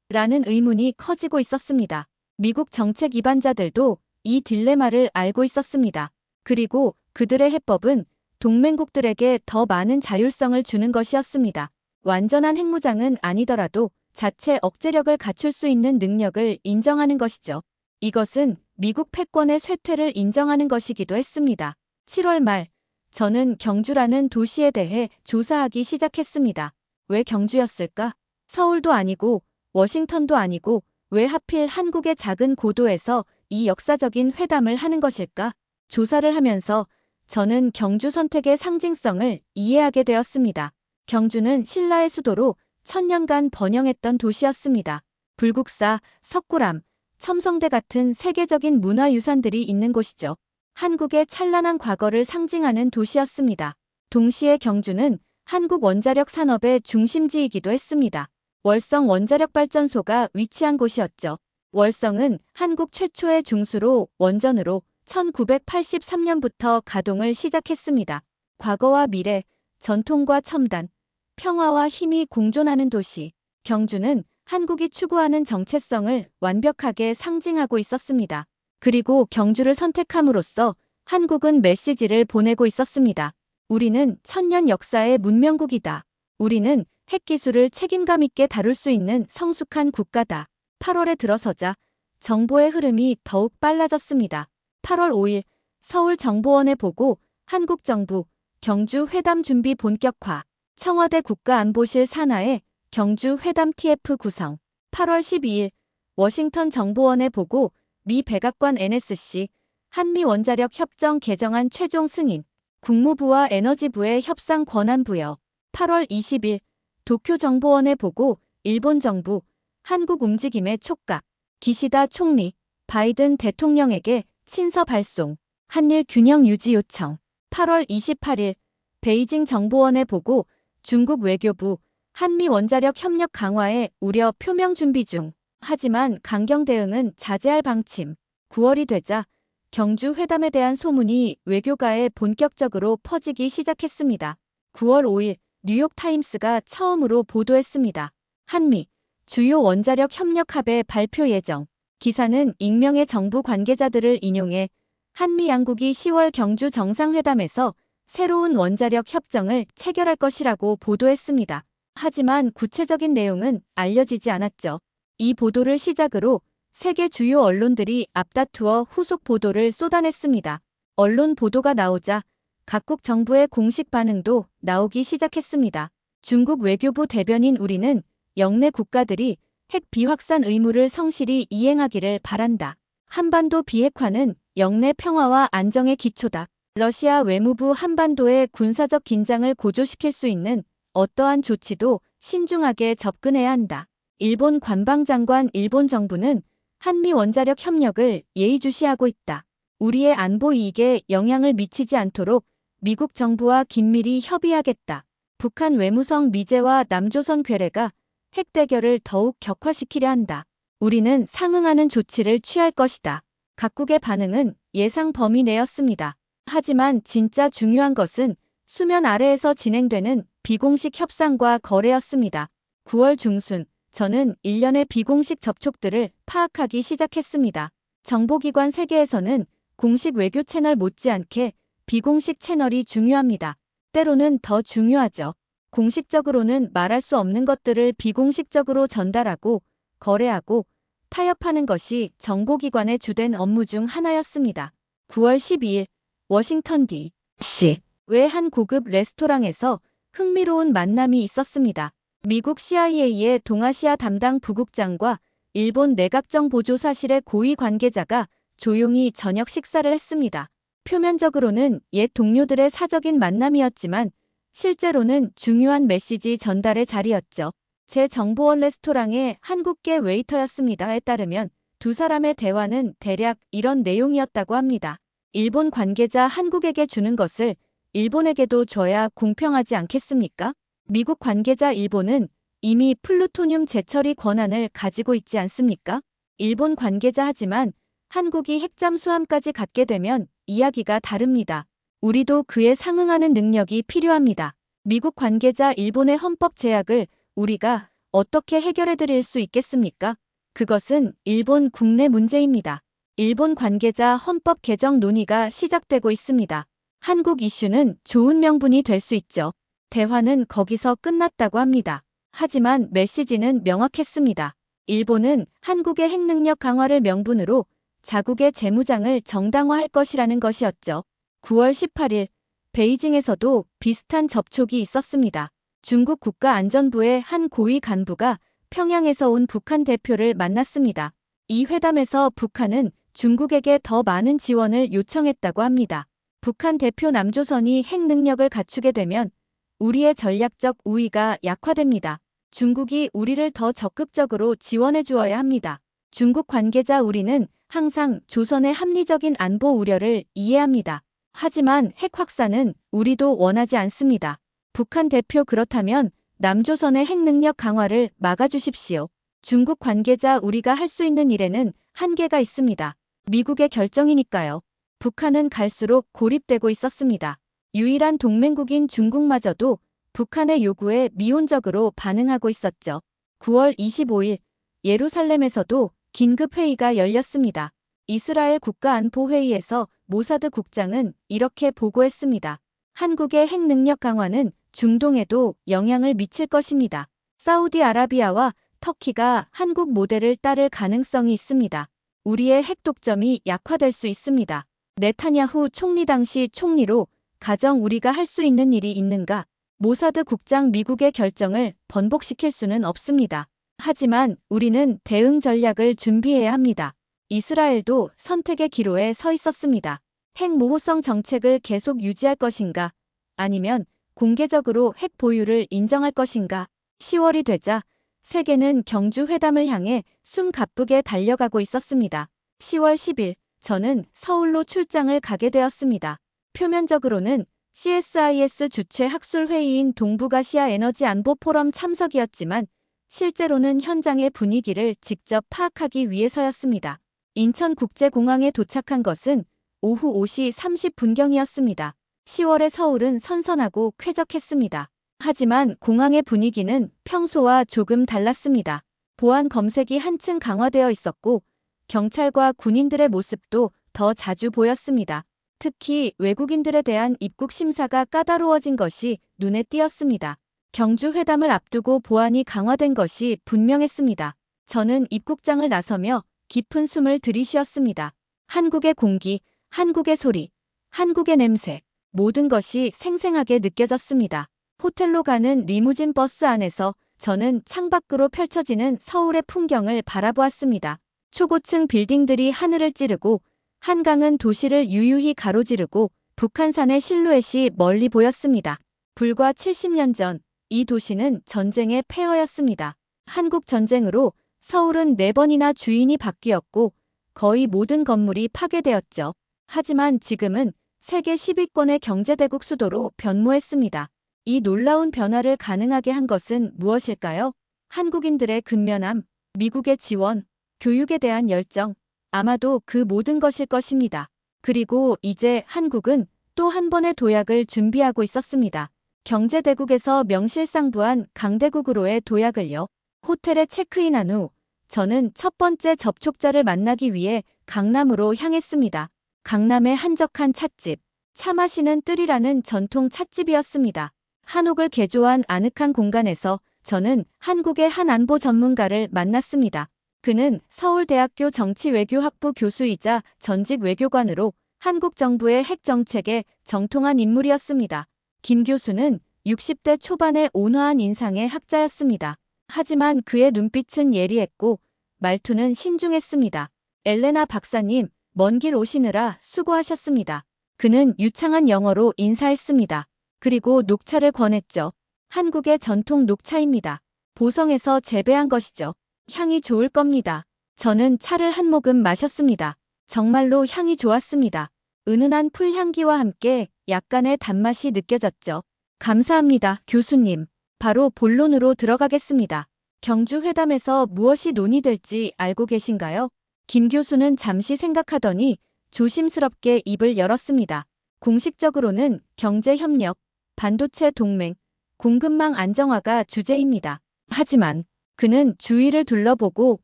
라는 의문이 커지고 있었습니다. 미국 정책 이반자들도 이 딜레마를 알고 있었습니다. 그리고 그들의 해법은 동맹국들에게 더 많은 자율성을 주는 것이었습니다. 완전한 핵무장은 아니더라도 자체 억제력을 갖출 수 있는 능력을 인정하는 것이죠. 이것은 미국 패권의 쇠퇴를 인정하는 것이기도 했습니다. 7월 말, 저는 경주라는 도시에 대해 조사하기 시작했습니다. 왜 경주였을까? 서울도 아니고 워싱턴도 아니고 왜 하필 한국의 작은 고도에서 이 역사적인 회담을 하는 것일까? 조사를 하면서 저는 경주 선택의 상징성을 이해하게 되었습니다. 경주는 신라의 수도로 천년간 번영했던 도시였습니다. 불국사, 석굴암, 첨성대 같은 세계적인 문화유산들이 있는 곳이죠. 한국의 찬란한 과거를 상징하는 도시였습니다. 동시에 경주는 한국 원자력 산업의 중심지이기도 했습니다. 월성 원자력발전소가 위치한 곳이었죠. 월성은 한국 최초의 중수로 원전으로 1983년부터 가동을 시작했습니다. 과거와 미래, 전통과 첨단, 평화와 힘이 공존하는 도시, 경주는 한국이 추구하는 정체성을 완벽하게 상징하고 있었습니다. 그리고 경주를 선택함으로써 한국은 메시지를 보내고 있었습니다. 우리는 천년 역사의 문명국이다. 우리는 핵기술을 책임감 있게 다룰 수 있는 성숙한 국가다. 8월에 들어서자 정보의 흐름이 더욱 빨라졌습니다. 8월 5일 서울정보원의 보고 한국정부 경주 회담 준비 본격화. 청와대 국가안보실 산하에 경주 회담 TF 구성. 8월 12일 워싱턴 정보원의 보고 미 백악관 NSC 한미 원자력 협정 개정안 최종 승인. 국무부와 에너지부의 협상 권한 부여. 8월 20일 도쿄 정보원의 보고 일본 정부 한국 움직임의 촉각. 기시다 총리 바이든 대통령에게 친서 발송. 한일 균형 유지 요청. 8월 28일 베이징 정보원의 보고 중국 외교부 한미 원자력 협력 강화에 우려 표명 준비 중. 하지만 강경 대응은 자제할 방침. 9월이 되자 경주 회담에 대한 소문이 외교가에 본격적으로 퍼지기 시작했습니다. 9월 5일 뉴욕타임스가 처음으로 보도했습니다. 한미 주요 원자력 협력 합의 발표 예정. 기사는 익명의 정부 관계자들을 인용해 한미 양국이 10월 경주 정상회담에서 새로운 원자력 협정을 체결할 것이라고 보도했습니다. 하지만 구체적인 내용은 알려지지 않았죠. 이 보도를 시작으로 세계 주요 언론들이 앞다투어 후속 보도를 쏟아냈습니다. 언론 보도가 나오자 각국 정부의 공식 반응도 나오기 시작했습니다. 중국 외교부 대변인 우리는 영내 국가들이 핵 비확산 의무를 성실히 이행하기를 바란다. 한반도 비핵화는 영내 평화와 안정의 기초다. 러시아 외무부 한반도의 군사적 긴장을 고조시킬 수 있는 어떠한 조치도 신중하게 접근해야 한다. 일본 관방장관 일본 정부는 한미 원자력 협력을 예의주시하고 있다. 우리의 안보 이익에 영향을 미치지 않도록 미국 정부와 긴밀히 협의하겠다. 북한 외무성 미제와 남조선 괴뢰가 핵 대결을 더욱 격화시키려 한다. 우리는 상응하는 조치를 취할 것이다. 각국의 반응은 예상 범위 내였습니다. 하지만 진짜 중요한 것은 수면 아래에서 진행되는 비공식 협상과 거래였습니다. 9월 중순, 저는 일련의 비공식 접촉들을 파악하기 시작했습니다. 정보기관 세계에서는 공식 외교 채널 못지않게 비공식 채널이 중요합니다. 때로는 더 중요하죠. 공식적으로는 말할 수 없는 것들을 비공식적으로 전달하고 거래하고 타협하는 것이 정보기관의 주된 업무 중 하나였습니다. 9월 12일 워싱턴 D.C. 외 한 고급 레스토랑에서 흥미로운 만남이 있었습니다. 미국 CIA의 동아시아 담당 부국장과 일본 내각정보조사실의 고위 관계자가 조용히 저녁 식사를 했습니다. 표면적으로는 옛 동료들의 사적인 만남이었지만 실제로는 중요한 메시지 전달의 자리였죠. 제 정보원 레스토랑의 한국계 웨이터였습니다에 따르면 두 사람의 대화는 대략 이런 내용이었다고 합니다. 일본 관계자 한국에게 주는 것을 일본에게도 줘야 공평하지 않겠습니까? 미국 관계자 일본은 이미 플루토늄 재처리 권한을 가지고 있지 않습니까? 일본 관계자 하지만 한국이 핵잠수함까지 갖게 되면 이야기가 다릅니다. 우리도 그에 상응하는 능력이 필요합니다. 미국 관계자 일본의 헌법 제약을 우리가 어떻게 해결해 드릴 수 있겠습니까? 그것은 일본 국내 문제입니다. 일본 관계자 헌법 개정 논의가 시작되고 있습니다. 한국 이슈는 좋은 명분이 될 수 있죠. 대화는 거기서 끝났다고 합니다. 하지만 메시지는 명확했습니다. 일본은 한국의 핵능력 강화를 명분으로 자국의 재무장을 정당화할 것이라는 것이었죠. 9월 18일 베이징에서도 비슷한 접촉이 있었습니다. 중국 국가안전부의 한 고위 간부가 평양에서 온 북한 대표를 만났습니다. 이 회담에서 북한은 중국에게 더 많은 지원을 요청했다고 합니다. 북한 대표 남조선이 핵 능력을 갖추게 되면 우리의 전략적 우위가 약화됩니다. 중국이 우리를 더 적극적으로 지원해 주어야 합니다. 중국 관계자 우리는 항상 조선의 합리적인 안보 우려를 이해합니다. 하지만 핵 확산은 우리도 원하지 않습니다. 북한 대표 그렇다면 남조선의 핵 능력 강화를 막아주십시오. 중국 관계자 우리가 할 수 있는 일에는 한계가 있습니다. 미국의 결정이니까요. 북한은 갈수록 고립되고 있었습니다. 유일한 동맹국인 중국마저도 북한의 요구에 미온적으로 반응하고 있었죠. 9월 25일 예루살렘에서도 긴급회의가 열렸습니다. 이스라엘 국가안보회의에서 모사드 국장은 이렇게 보고했습니다. 한국의 핵 능력 강화는 중동에도 영향을 미칠 것입니다. 사우디아라비아와 터키가 한국 모델을 따를 가능성이 있습니다. 우리의 핵 독점이 약화될 수 있습니다. 네타냐후 총리 당시 총리로 가정 우리가 할 수 있는 일이 있는가? 모사드 국장 미국의 결정을 번복시킬 수는 없습니다. 하지만 우리는 대응 전략을 준비해야 합니다. 이스라엘도 선택의 기로에 서 있었습니다. 핵 모호성 정책을 계속 유지할 것인가? 아니면 공개적으로 핵 보유를 인정할 것인가? 10월이 되자 세계는 경주 회담을 향해 숨 가쁘게 달려가고 있었습니다. 10월 10일 저는 서울로 출장을 가게 되었습니다. 표면적으로는 CSIS 주최 학술회의인 동북아시아 에너지 안보 포럼 참석이었지만 실제로는 현장의 분위기를 직접 파악하기 위해서였습니다. 인천국제공항에 도착한 것은 오후 5시 30분경이었습니다. 10월의 서울은 선선하고 쾌적했습니다. 하지만 공항의 분위기는 평소와 조금 달랐습니다. 보안 검색이 한층 강화되어 있었고 경찰과 군인들의 모습도 더 자주 보였습니다. 특히 외국인들에 대한 입국 심사가 까다로워진 것이 눈에 띄었습니다. 경주 회담을 앞두고 보안이 강화된 것이 분명했습니다. 저는 입국장을 나서며 깊은 숨을 들이쉬었습니다. 한국의 공기, 한국의 소리, 한국의 냄새, 모든 것이 생생하게 느껴졌습니다. 호텔로 가는 리무진 버스 안에서 저는 창밖으로 펼쳐지는 서울의 풍경을 바라보았습니다. 초고층 빌딩들이 하늘을 찌르고 한강은 도시를 유유히 가로지르고 북한산의 실루엣이 멀리 보였습니다. 불과 70년 전 이 도시는 전쟁의 폐허였습니다. 한국 전쟁으로 서울은 4번이나 주인이 바뀌었고 거의 모든 건물이 파괴되었죠. 하지만 지금은 세계 10위권의 경제대국 수도로 변모했습니다. 이 놀라운 변화를 가능하게 한 것은 무엇일까요? 한국인들의 근면함, 미국의 지원, 교육에 대한 열정, 아마도 그 모든 것일 것입니다. 그리고 이제 한국은 또 한 번의 도약을 준비하고 있었습니다. 경제대국에서 명실상부한 강대국으로의 도약을요. 호텔에 체크인한 후 저는 첫 번째 접촉자를 만나기 위해 강남으로 향했습니다. 강남의 한적한 찻집, 차 마시는 뜰이라는 전통 찻집이었습니다. 한옥을 개조한 아늑한 공간에서 저는 한국의 한 안보 전문가를 만났습니다. 그는 서울대학교 정치외교학부 교수이자 전직 외교관으로 한국 정부의 핵 정책에 정통한 인물이었습니다. 김 교수는 60대 초반의 온화한 인상의 학자였습니다. 하지만 그의 눈빛은 예리했고 말투는 신중했습니다. 엘레나 박사님, 먼 길 오시느라 수고하셨습니다. 그는 유창한 영어로 인사했습니다. 그리고 녹차를 권했죠. 한국의 전통 녹차입니다. 보성에서 재배한 것이죠. 향이 좋을 겁니다. 저는 차를 한 모금 마셨습니다. 정말로 향이 좋았습니다. 은은한 풀향기와 함께 약간의 단맛이 느껴졌죠. 감사합니다, 교수님. 바로 본론으로 들어가겠습니다. 경주 회담에서 무엇이 논의될지 알고 계신가요? 김 교수는 잠시 생각하더니 조심스럽게 입을 열었습니다. 공식적으로는 경제협력, 반도체 동맹, 공급망 안정화가 주제입니다. 하지만 그는 주위를 둘러보고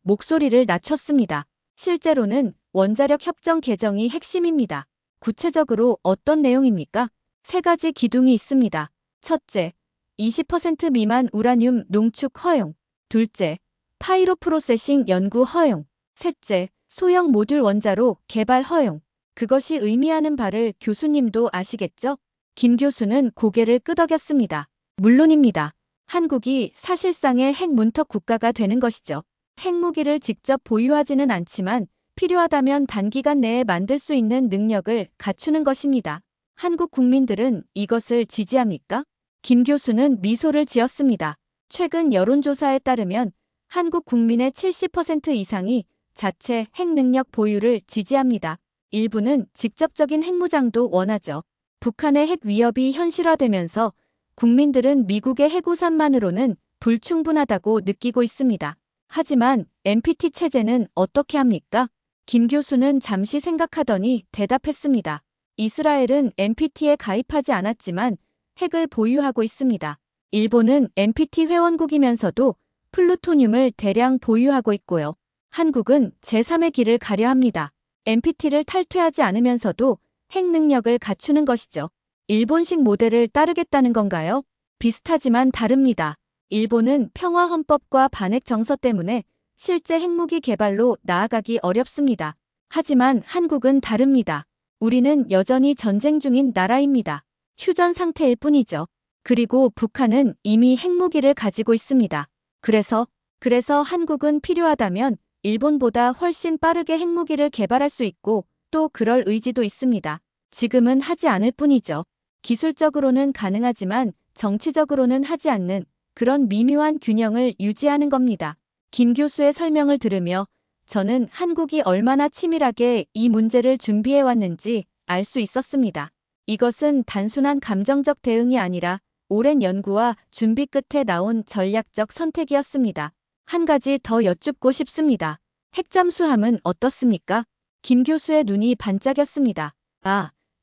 목소리를 낮췄습니다. 실제로는 원자력 협정 개정이 핵심입니다. 구체적으로 어떤 내용입니까? 3가지 기둥이 있습니다. 첫째, 20% 미만 우라늄 농축 허용. 둘째, 파이로 프로세싱 연구 허용. 셋째, 소형 모듈 원자로 개발 허용. 그것이 의미하는 바를 교수님도 아시겠죠? 김 교수는 고개를 끄덕였습니다. 물론입니다. 한국이 사실상의 핵문턱 국가가 되는 것이죠. 핵무기를 직접 보유하지는 않지만 필요하다면 단기간 내에 만들 수 있는 능력을 갖추는 것입니다. 한국 국민들은 이것을 지지합니까? 김 교수는 미소를 지었습니다. 최근 여론조사에 따르면 한국 국민의 70% 이상이 자체 핵능력 보유를 지지합니다. 일부는 직접적인 핵무장도 원하죠. 북한의 핵 위협이 현실화되면서 국민들은 미국의 핵우산만으로는 불충분하다고 느끼고 있습니다. 하지만 NPT 체제는 어떻게 합니까? 김 교수는 잠시 생각하더니 대답했습니다. 이스라엘은 NPT에 가입하지 않았지만 핵을 보유하고 있습니다. 일본은 NPT 회원국이면서도 플루토늄을 대량 보유하고 있고요. 한국은 제3의 길을 가려 합니다. NPT를 탈퇴하지 않으면서도 핵 능력을 갖추는 것이죠. 일본식 모델을 따르겠다는 건가요? 비슷하지만 다릅니다. 일본은 평화헌법과 반핵 정서 때문에 실제 핵무기 개발로 나아가기 어렵습니다. 하지만 한국은 다릅니다. 우리는 여전히 전쟁 중인 나라입니다. 휴전 상태일 뿐이죠. 그리고 북한은 이미 핵무기를 가지고 있습니다. 그래서 한국은 필요하다면 일본보다 훨씬 빠르게 핵무기를 개발할 수 있고 또 그럴 의지도 있습니다. 지금은 하지 않을 뿐이죠. 기술적으로는 가능하지만 정치적으로는 하지 않는 그런 미묘한 균형을 유지하는 겁니다. 김 교수의 설명을 들으며 저는 한국이 얼마나 치밀하게 이 문제를 준비해왔는지 알 수 있었습니다. 이것은 단순한 감정적 대응이 아니라 오랜 연구와 준비 끝에 나온 전략적 선택이었습니다. 한 가지 더 여쭙고 싶습니다. 핵잠수함은 어떻습니까? 김 교수의 눈이 반짝였습니다.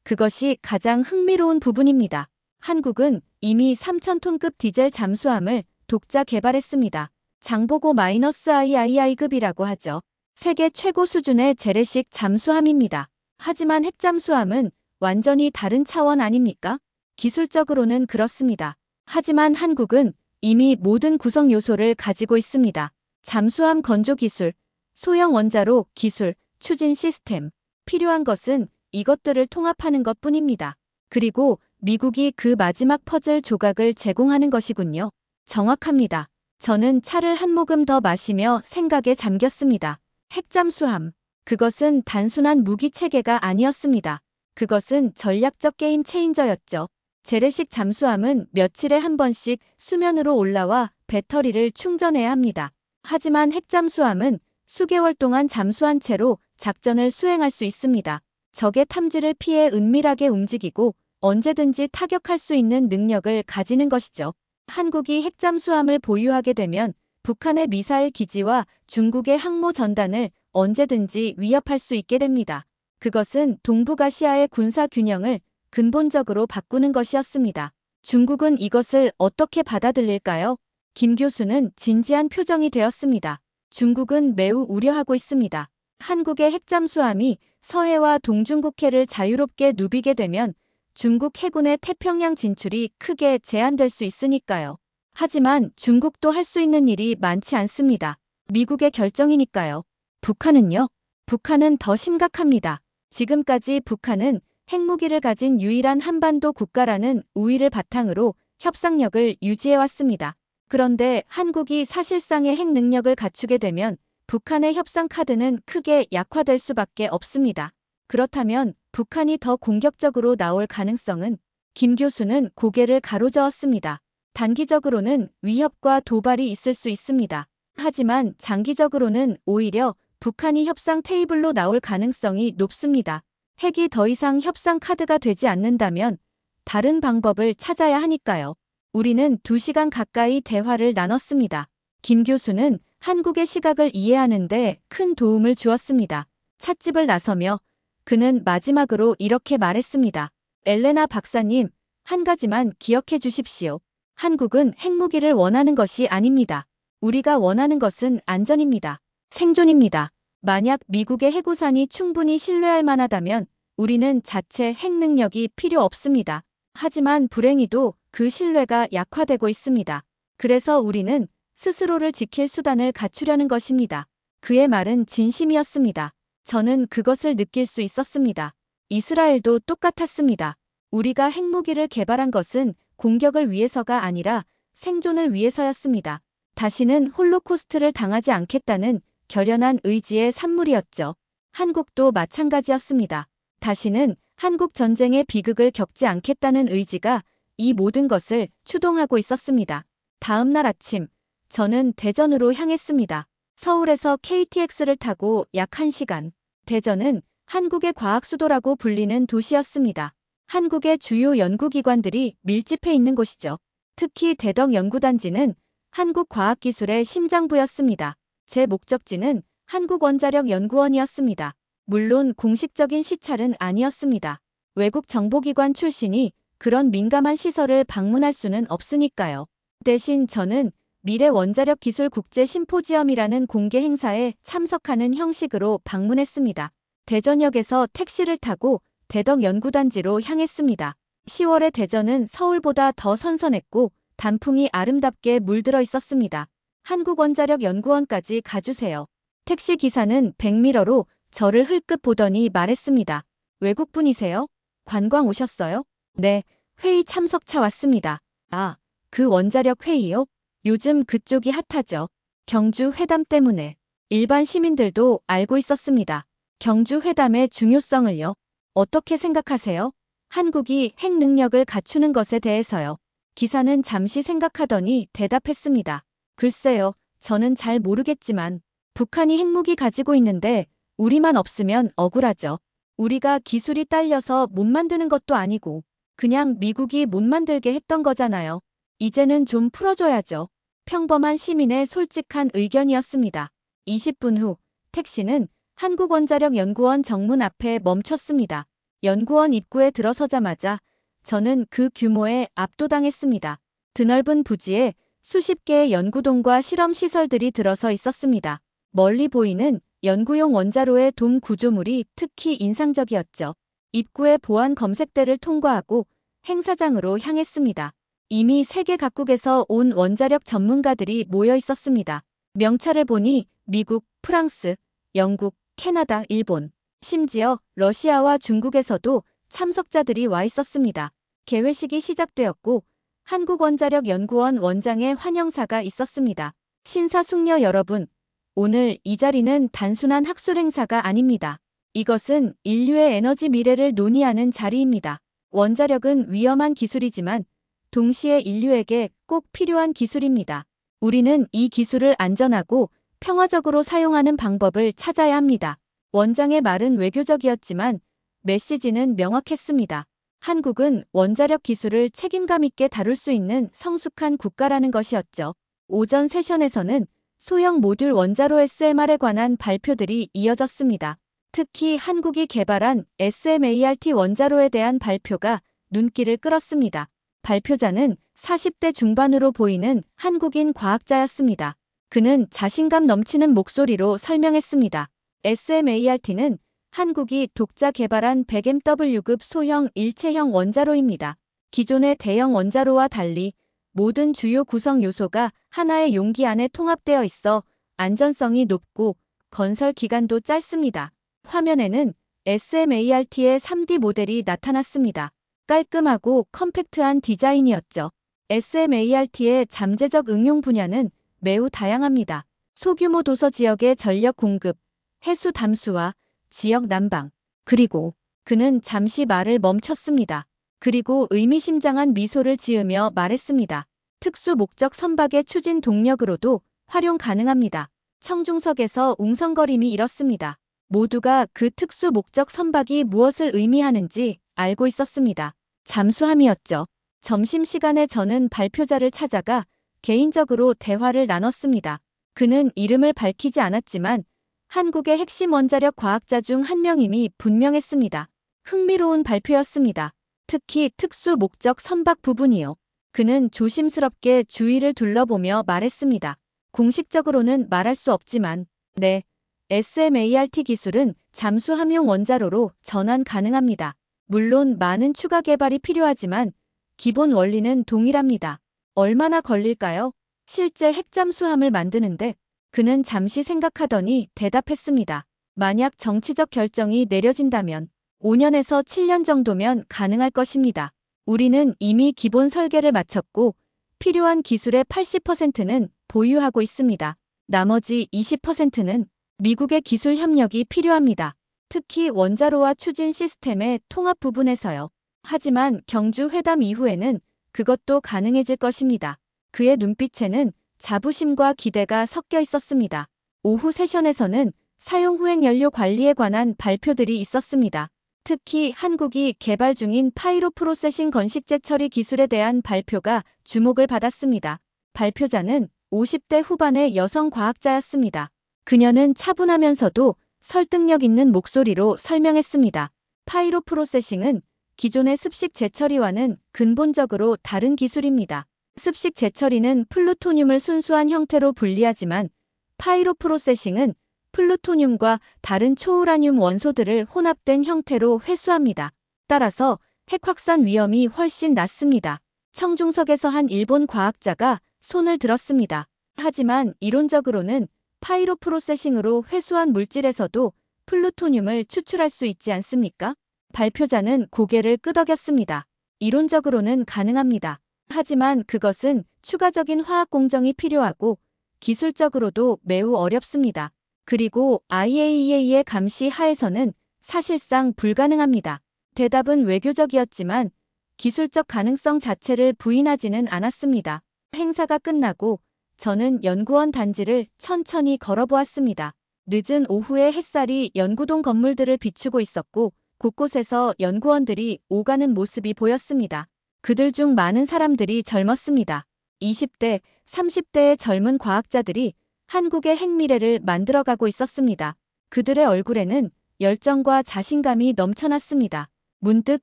그것이 가장 흥미로운 부분입니다. 한국은 이미 3,000톤급 디젤 잠수함을 독자 개발했습니다. 장보고 -III급이라고 하죠. 세계 최고 수준의 재래식 잠수함입니다. 하지만 핵잠수함은 완전히 다른 차원 아닙니까? 기술적으로는 그렇습니다. 하지만 한국은 이미 모든 구성 요소를 가지고 있습니다. 잠수함 건조 기술, 소형 원자로 기술, 추진 시스템. 필요한 것은 이것들을 통합하는 것뿐입니다. 그리고 미국이 그 마지막 퍼즐 조각을 제공하는 것이군요. 정확합니다. 저는 차를 한 모금 더 마시며 생각에 잠겼습니다. 핵잠수함. 그것은 단순한 무기 체계가 아니었습니다. 그것은 전략적 게임 체인저였죠. 재래식 잠수함은 며칠에 한 번씩 수면으로 올라와 배터리를 충전해야 합니다. 하지만 핵잠수함은 수개월 동안 잠수한 채로 작전을 수행할 수 있습니다. 적의 탐지를 피해 은밀하게 움직이고 언제든지 타격할 수 있는 능력을 가지는 것이죠. 한국이 핵잠수함을 보유하게 되면 북한의 미사일 기지와 중국의 항모 전단을 언제든지 위협할 수 있게 됩니다. 그것은 동북아시아의 군사 균형을 근본적으로 바꾸는 것이었습니다. 중국은 이것을 어떻게 받아들일까요? 김 교수는 진지한 표정이 되었습니다. 중국은 매우 우려하고 있습니다. 한국의 핵잠수함이 서해와 동중국해를 자유롭게 누비게 되면 중국 해군의 태평양 진출이 크게 제한될 수 있으니까요. 하지만 중국도 할 수 있는 일이 많지 않습니다. 미국의 결정이니까요. 북한은요? 북한은 더 심각합니다. 지금까지 북한은 핵무기를 가진 유일한 한반도 국가라는 우위를 바탕으로 협상력을 유지해왔습니다. 그런데 한국이 사실상의 핵 능력을 갖추게 되면 북한의 협상 카드는 크게 약화될 수밖에 없습니다. 그렇다면 북한이 더 공격적으로 나올 가능성은? 김 교수는 고개를 가로저었습니다. 단기적으로는 위협과 도발이 있을 수 있습니다. 하지만 장기적으로는 오히려 북한이 협상 테이블로 나올 가능성이 높습니다. 핵이 더 이상 협상 카드가 되지 않는다면 다른 방법을 찾아야 하니까요. 우리는 2시간 가까이 대화를 나눴습니다. 김 교수는 한국의 시각을 이해하는 데 큰 도움을 주었습니다. 찻집을 나서며 그는 마지막으로 이렇게 말했습니다. 엘레나 박사님, 한 가지만 기억해 주십시오. 한국은 핵무기를 원하는 것이 아닙니다. 우리가 원하는 것은 안전입니다. 생존입니다. 만약 미국의 해구산이 충분히 신뢰할 만하다면 우리는 자체 핵 능력이 필요 없습니다. 하지만 불행히도 그 신뢰가 약화되고 있습니다. 그래서 우리는 스스로를 지킬 수단을 갖추려는 것입니다. 그의 말은 진심이었습니다. 저는 그것을 느낄 수 있었습니다. 이스라엘도 똑같았습니다. 우리가 핵무기를 개발한 것은 공격을 위해서가 아니라 생존을 위해서였습니다. 다시는 홀로코스트를 당하지 않겠다는 결연한 의지의 산물이었죠. 한국도 마찬가지였습니다. 다시는 한국 전쟁의 비극을 겪지 않겠다는 의지가 이 모든 것을 추동하고 있었습니다. 다음 날 아침, 저는 대전으로 향했습니다. 서울에서 KTX를 타고 약 1시간. 대전은 한국의 과학 수도라고 불리는 도시였습니다. 한국의 주요 연구기관들이 밀집해 있는 곳이죠. 특히 대덕 연구단지는 한국 과학기술의 심장부였습니다. 제 목적지는 한국원자력연구원이었습니다. 물론 공식적인 시찰은 아니었습니다. 외국 정보기관 출신이 그런 민감한 시설을 방문할 수는 없으니까요. 대신 저는 미래원자력기술국제심포지엄이라는 공개 행사에 참석하는 형식으로 방문했습니다. 대전역에서 택시를 타고 대덕연구단지로 향했습니다. 10월의 대전은 서울보다 더 선선했고 단풍이 아름답게 물들어 있었습니다. 한국원자력연구원까지 가주세요. 택시기사는 백미러로 저를 흘끗 보더니 말했습니다. 외국분이세요? 관광 오셨어요? 네, 회의 참석차 왔습니다. 아, 그 원자력 회의요? 요즘 그쪽이 핫하죠. 경주 회담 때문에. 일반 시민들도 알고 있었습니다. 경주 회담의 중요성을요. 어떻게 생각하세요? 한국이 핵 능력을 갖추는 것에 대해서요. 기사는 잠시 생각하더니 대답했습니다. 글쎄요, 저는 잘 모르겠지만 북한이 핵무기 가지고 있는데 우리만 없으면 억울하죠. 우리가 기술이 딸려서 못 만드는 것도 아니고 그냥 미국이 못 만들게 했던 거잖아요. 이제는 좀 풀어줘야죠. 평범한 시민의 솔직한 의견이었습니다. 20분 후 택시는 한국원자력연구원 정문 앞에 멈췄습니다. 연구원 입구에 들어서자마자 저는 그 규모에 압도당했습니다. 드넓은 부지에 수십 개의 연구동과 실험시설들이 들어서 있었습니다. 멀리 보이는 연구용 원자로의 돔 구조물이 특히 인상적이었죠. 입구의 보안 검색대를 통과하고 행사장으로 향했습니다. 이미 세계 각국에서 온 원자력 전문가들이 모여 있었습니다. 명찰을 보니 미국, 프랑스, 영국, 캐나다, 일본, 심지어 러시아와 중국에서도 참석자들이 와 있었습니다. 개회식이 시작되었고 한국원자력연구원 원장의 환영사가 있었습니다. 신사숙녀 여러분, 오늘 이 자리는 단순한 학술 행사가 아닙니다. 이것은 인류의 에너지 미래를 논의하는 자리입니다. 원자력은 위험한 기술이지만 동시에 인류에게 꼭 필요한 기술입니다. 우리는 이 기술을 안전하고 평화적으로 사용하는 방법을 찾아야 합니다. 원장의 말은 외교적이었지만 메시지는 명확했습니다. 한국은 원자력 기술을 책임감 있게 다룰 수 있는 성숙한 국가라는 것이었죠. 오전 세션에서는 소형 모듈 원자로 SMR에 관한 발표들이 이어졌습니다. 특히 한국이 개발한 SMART 원자로에 대한 발표가 눈길을 끌었습니다. 발표자는 40대 중반으로 보이는 한국인 과학자였습니다. 그는 자신감 넘치는 목소리로 설명했습니다. SMART는 한국이 독자 개발한 100MW급 소형 일체형 원자로입니다. 기존의 대형 원자로와 달리 모든 주요 구성 요소가 하나의 용기 안에 통합되어 있어 안전성이 높고 건설 기간도 짧습니다. 화면에는 SMART의 3D 모델이 나타났습니다. 깔끔하고 컴팩트한 디자인이었죠. SMART의 잠재적 응용 분야는 매우 다양합니다. 소규모 도서 지역의 전력 공급, 해수 담수화, 지역 난방. 그리고 그는 잠시 말을 멈췄습니다. 그리고 의미심장한 미소를 지으며 말했습니다. 특수 목적 선박의 추진 동력으로도 활용 가능합니다. 청중석에서 웅성거림이 일었습니다. 모두가 그 특수 목적 선박이 무엇을 의미하는지 알고 있었습니다. 잠수함이었죠. 점심시간에 저는 발표자를 찾아가 개인적으로 대화를 나눴습니다. 그는 이름을 밝히지 않았지만 한국의 핵심 원자력 과학자 중 한 명임이 분명했습니다. 흥미로운 발표였습니다. 특히 특수 목적 선박 부분이요. 그는 조심스럽게 주위를 둘러보며 말했습니다. 공식적으로는 말할 수 없지만, 네, SMART 기술은 잠수함용 원자로로 전환 가능합니다. 물론 많은 추가 개발이 필요하지만 기본 원리는 동일합니다. 얼마나 걸릴까요? 실제 핵잠수함을 만드는데 그는 잠시 생각하더니 대답했습니다. 만약 정치적 결정이 내려진다면 5년에서 7년 정도면 가능할 것입니다. 우리는 이미 기본 설계를 마쳤고 필요한 기술의 80%는 보유하고 있습니다. 나머지 20%는 미국의 기술 협력이 필요합니다. 특히 원자로와 추진 시스템의 통합 부분에서요. 하지만 경주 회담 이후에는 그것도 가능해질 것입니다. 그의 눈빛에는 자부심과 기대가 섞여 있었습니다. 오후 세션에서는 사용 후행 연료 관리에 관한 발표들이 있었습니다. 특히 한국이 개발 중인 파이로 프로세싱 건식제 처리 기술에 대한 발표가 주목을 받았습니다. 발표자는 50대 후반의 여성 과학자였습니다. 그녀는 차분하면서도 설득력 있는 목소리로 설명했습니다. 파이로 프로세싱은 기존의 습식 재처리와는 근본적으로 다른 기술입니다. 습식 재처리는 플루토늄을 순수한 형태로 분리하지만 파이로 프로세싱은 플루토늄과 다른 초우라늄 원소들을 혼합된 형태로 회수합니다. 따라서 핵 확산 위험이 훨씬 낮습니다. 청중석에서 한 일본 과학자가 손을 들었습니다. 하지만 이론적으로는 파이로 프로세싱으로 회수한 물질에서도 플루토늄을 추출할 수 있지 않습니까? 발표자는 고개를 끄덕였습니다. 이론적으로는 가능합니다. 하지만 그것은 추가적인 화학 공정이 필요하고 기술적으로도 매우 어렵습니다. 그리고 IAEA의 감시 하에서는 사실상 불가능합니다. 대답은 외교적이었지만 기술적 가능성 자체를 부인하지는 않았습니다. 행사가 끝나고 저는 연구원 단지를 천천히 걸어보았습니다. 늦은 오후에 햇살이 연구동 건물들을 비추고 있었고 곳곳에서 연구원들이 오가는 모습이 보였습니다. 그들 중 많은 사람들이 젊었습니다. 20대, 30대의 젊은 과학자들이 한국의 핵미래를 만들어가고 있었습니다. 그들의 얼굴에는 열정과 자신감이 넘쳐났습니다. 문득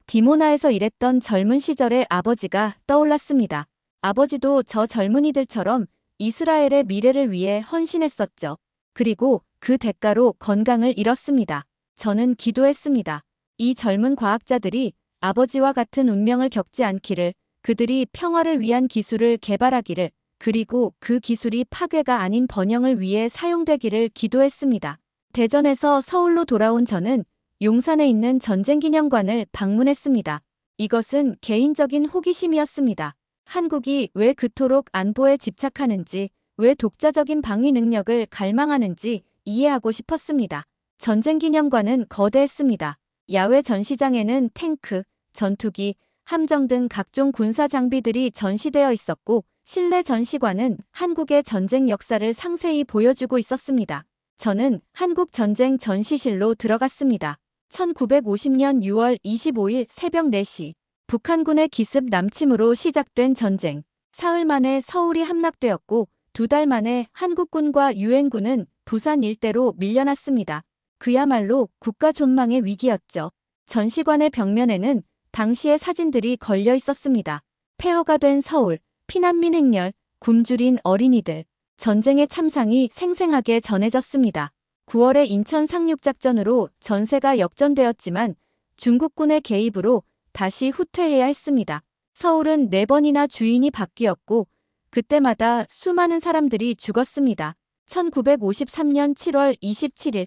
디모나에서 일했던 젊은 시절의 아버지가 떠올랐습니다. 아버지도 저 젊은이들처럼 이스라엘의 미래를 위해 헌신했었죠. 그리고 그 대가로 건강을 잃었습니다. 저는 기도했습니다. 이 젊은 과학자들이 아버지와 같은 운명을 겪지 않기를, 그들이 평화를 위한 기술을 개발하기를, 그리고 그 기술이 파괴가 아닌 번영을 위해 사용되기를 기도했습니다. 대전에서 서울로 돌아온 저는 용산에 있는 전쟁기념관을 방문했습니다. 이것은 개인적인 호기심이었습니다. 한국이 왜 그토록 안보에 집착하는지, 왜 독자적인 방위 능력을 갈망하는지 이해하고 싶었습니다. 전쟁 기념관은 거대했습니다. 야외 전시장에는 탱크, 전투기, 함정 등 각종 군사 장비들이 전시되어 있었고, 실내 전시관은 한국의 전쟁 역사를 상세히 보여주고 있었습니다. 저는 한국 전쟁 전시실로 들어갔습니다. 1950년 6월 25일 새벽 4시, 북한군의 기습 남침으로 시작된 전쟁. 사흘 만에 서울이 함락되었고, 2달 만에 한국군과 유엔군은 부산 일대로 밀려났습니다. 그야말로 국가 존망의 위기였죠. 전시관의 벽면에는 당시의 사진들이 걸려 있었습니다. 폐허가 된 서울, 피난민 행렬, 굶주린 어린이들, 전쟁의 참상이 생생하게 전해졌습니다. 9월의 인천 상륙작전으로 전세가 역전되었지만 중국군의 개입으로 다시 후퇴해야 했습니다. 서울은 4번이나 주인이 바뀌었고 그때마다 수많은 사람들이 죽었습니다. 1953년 7월 27일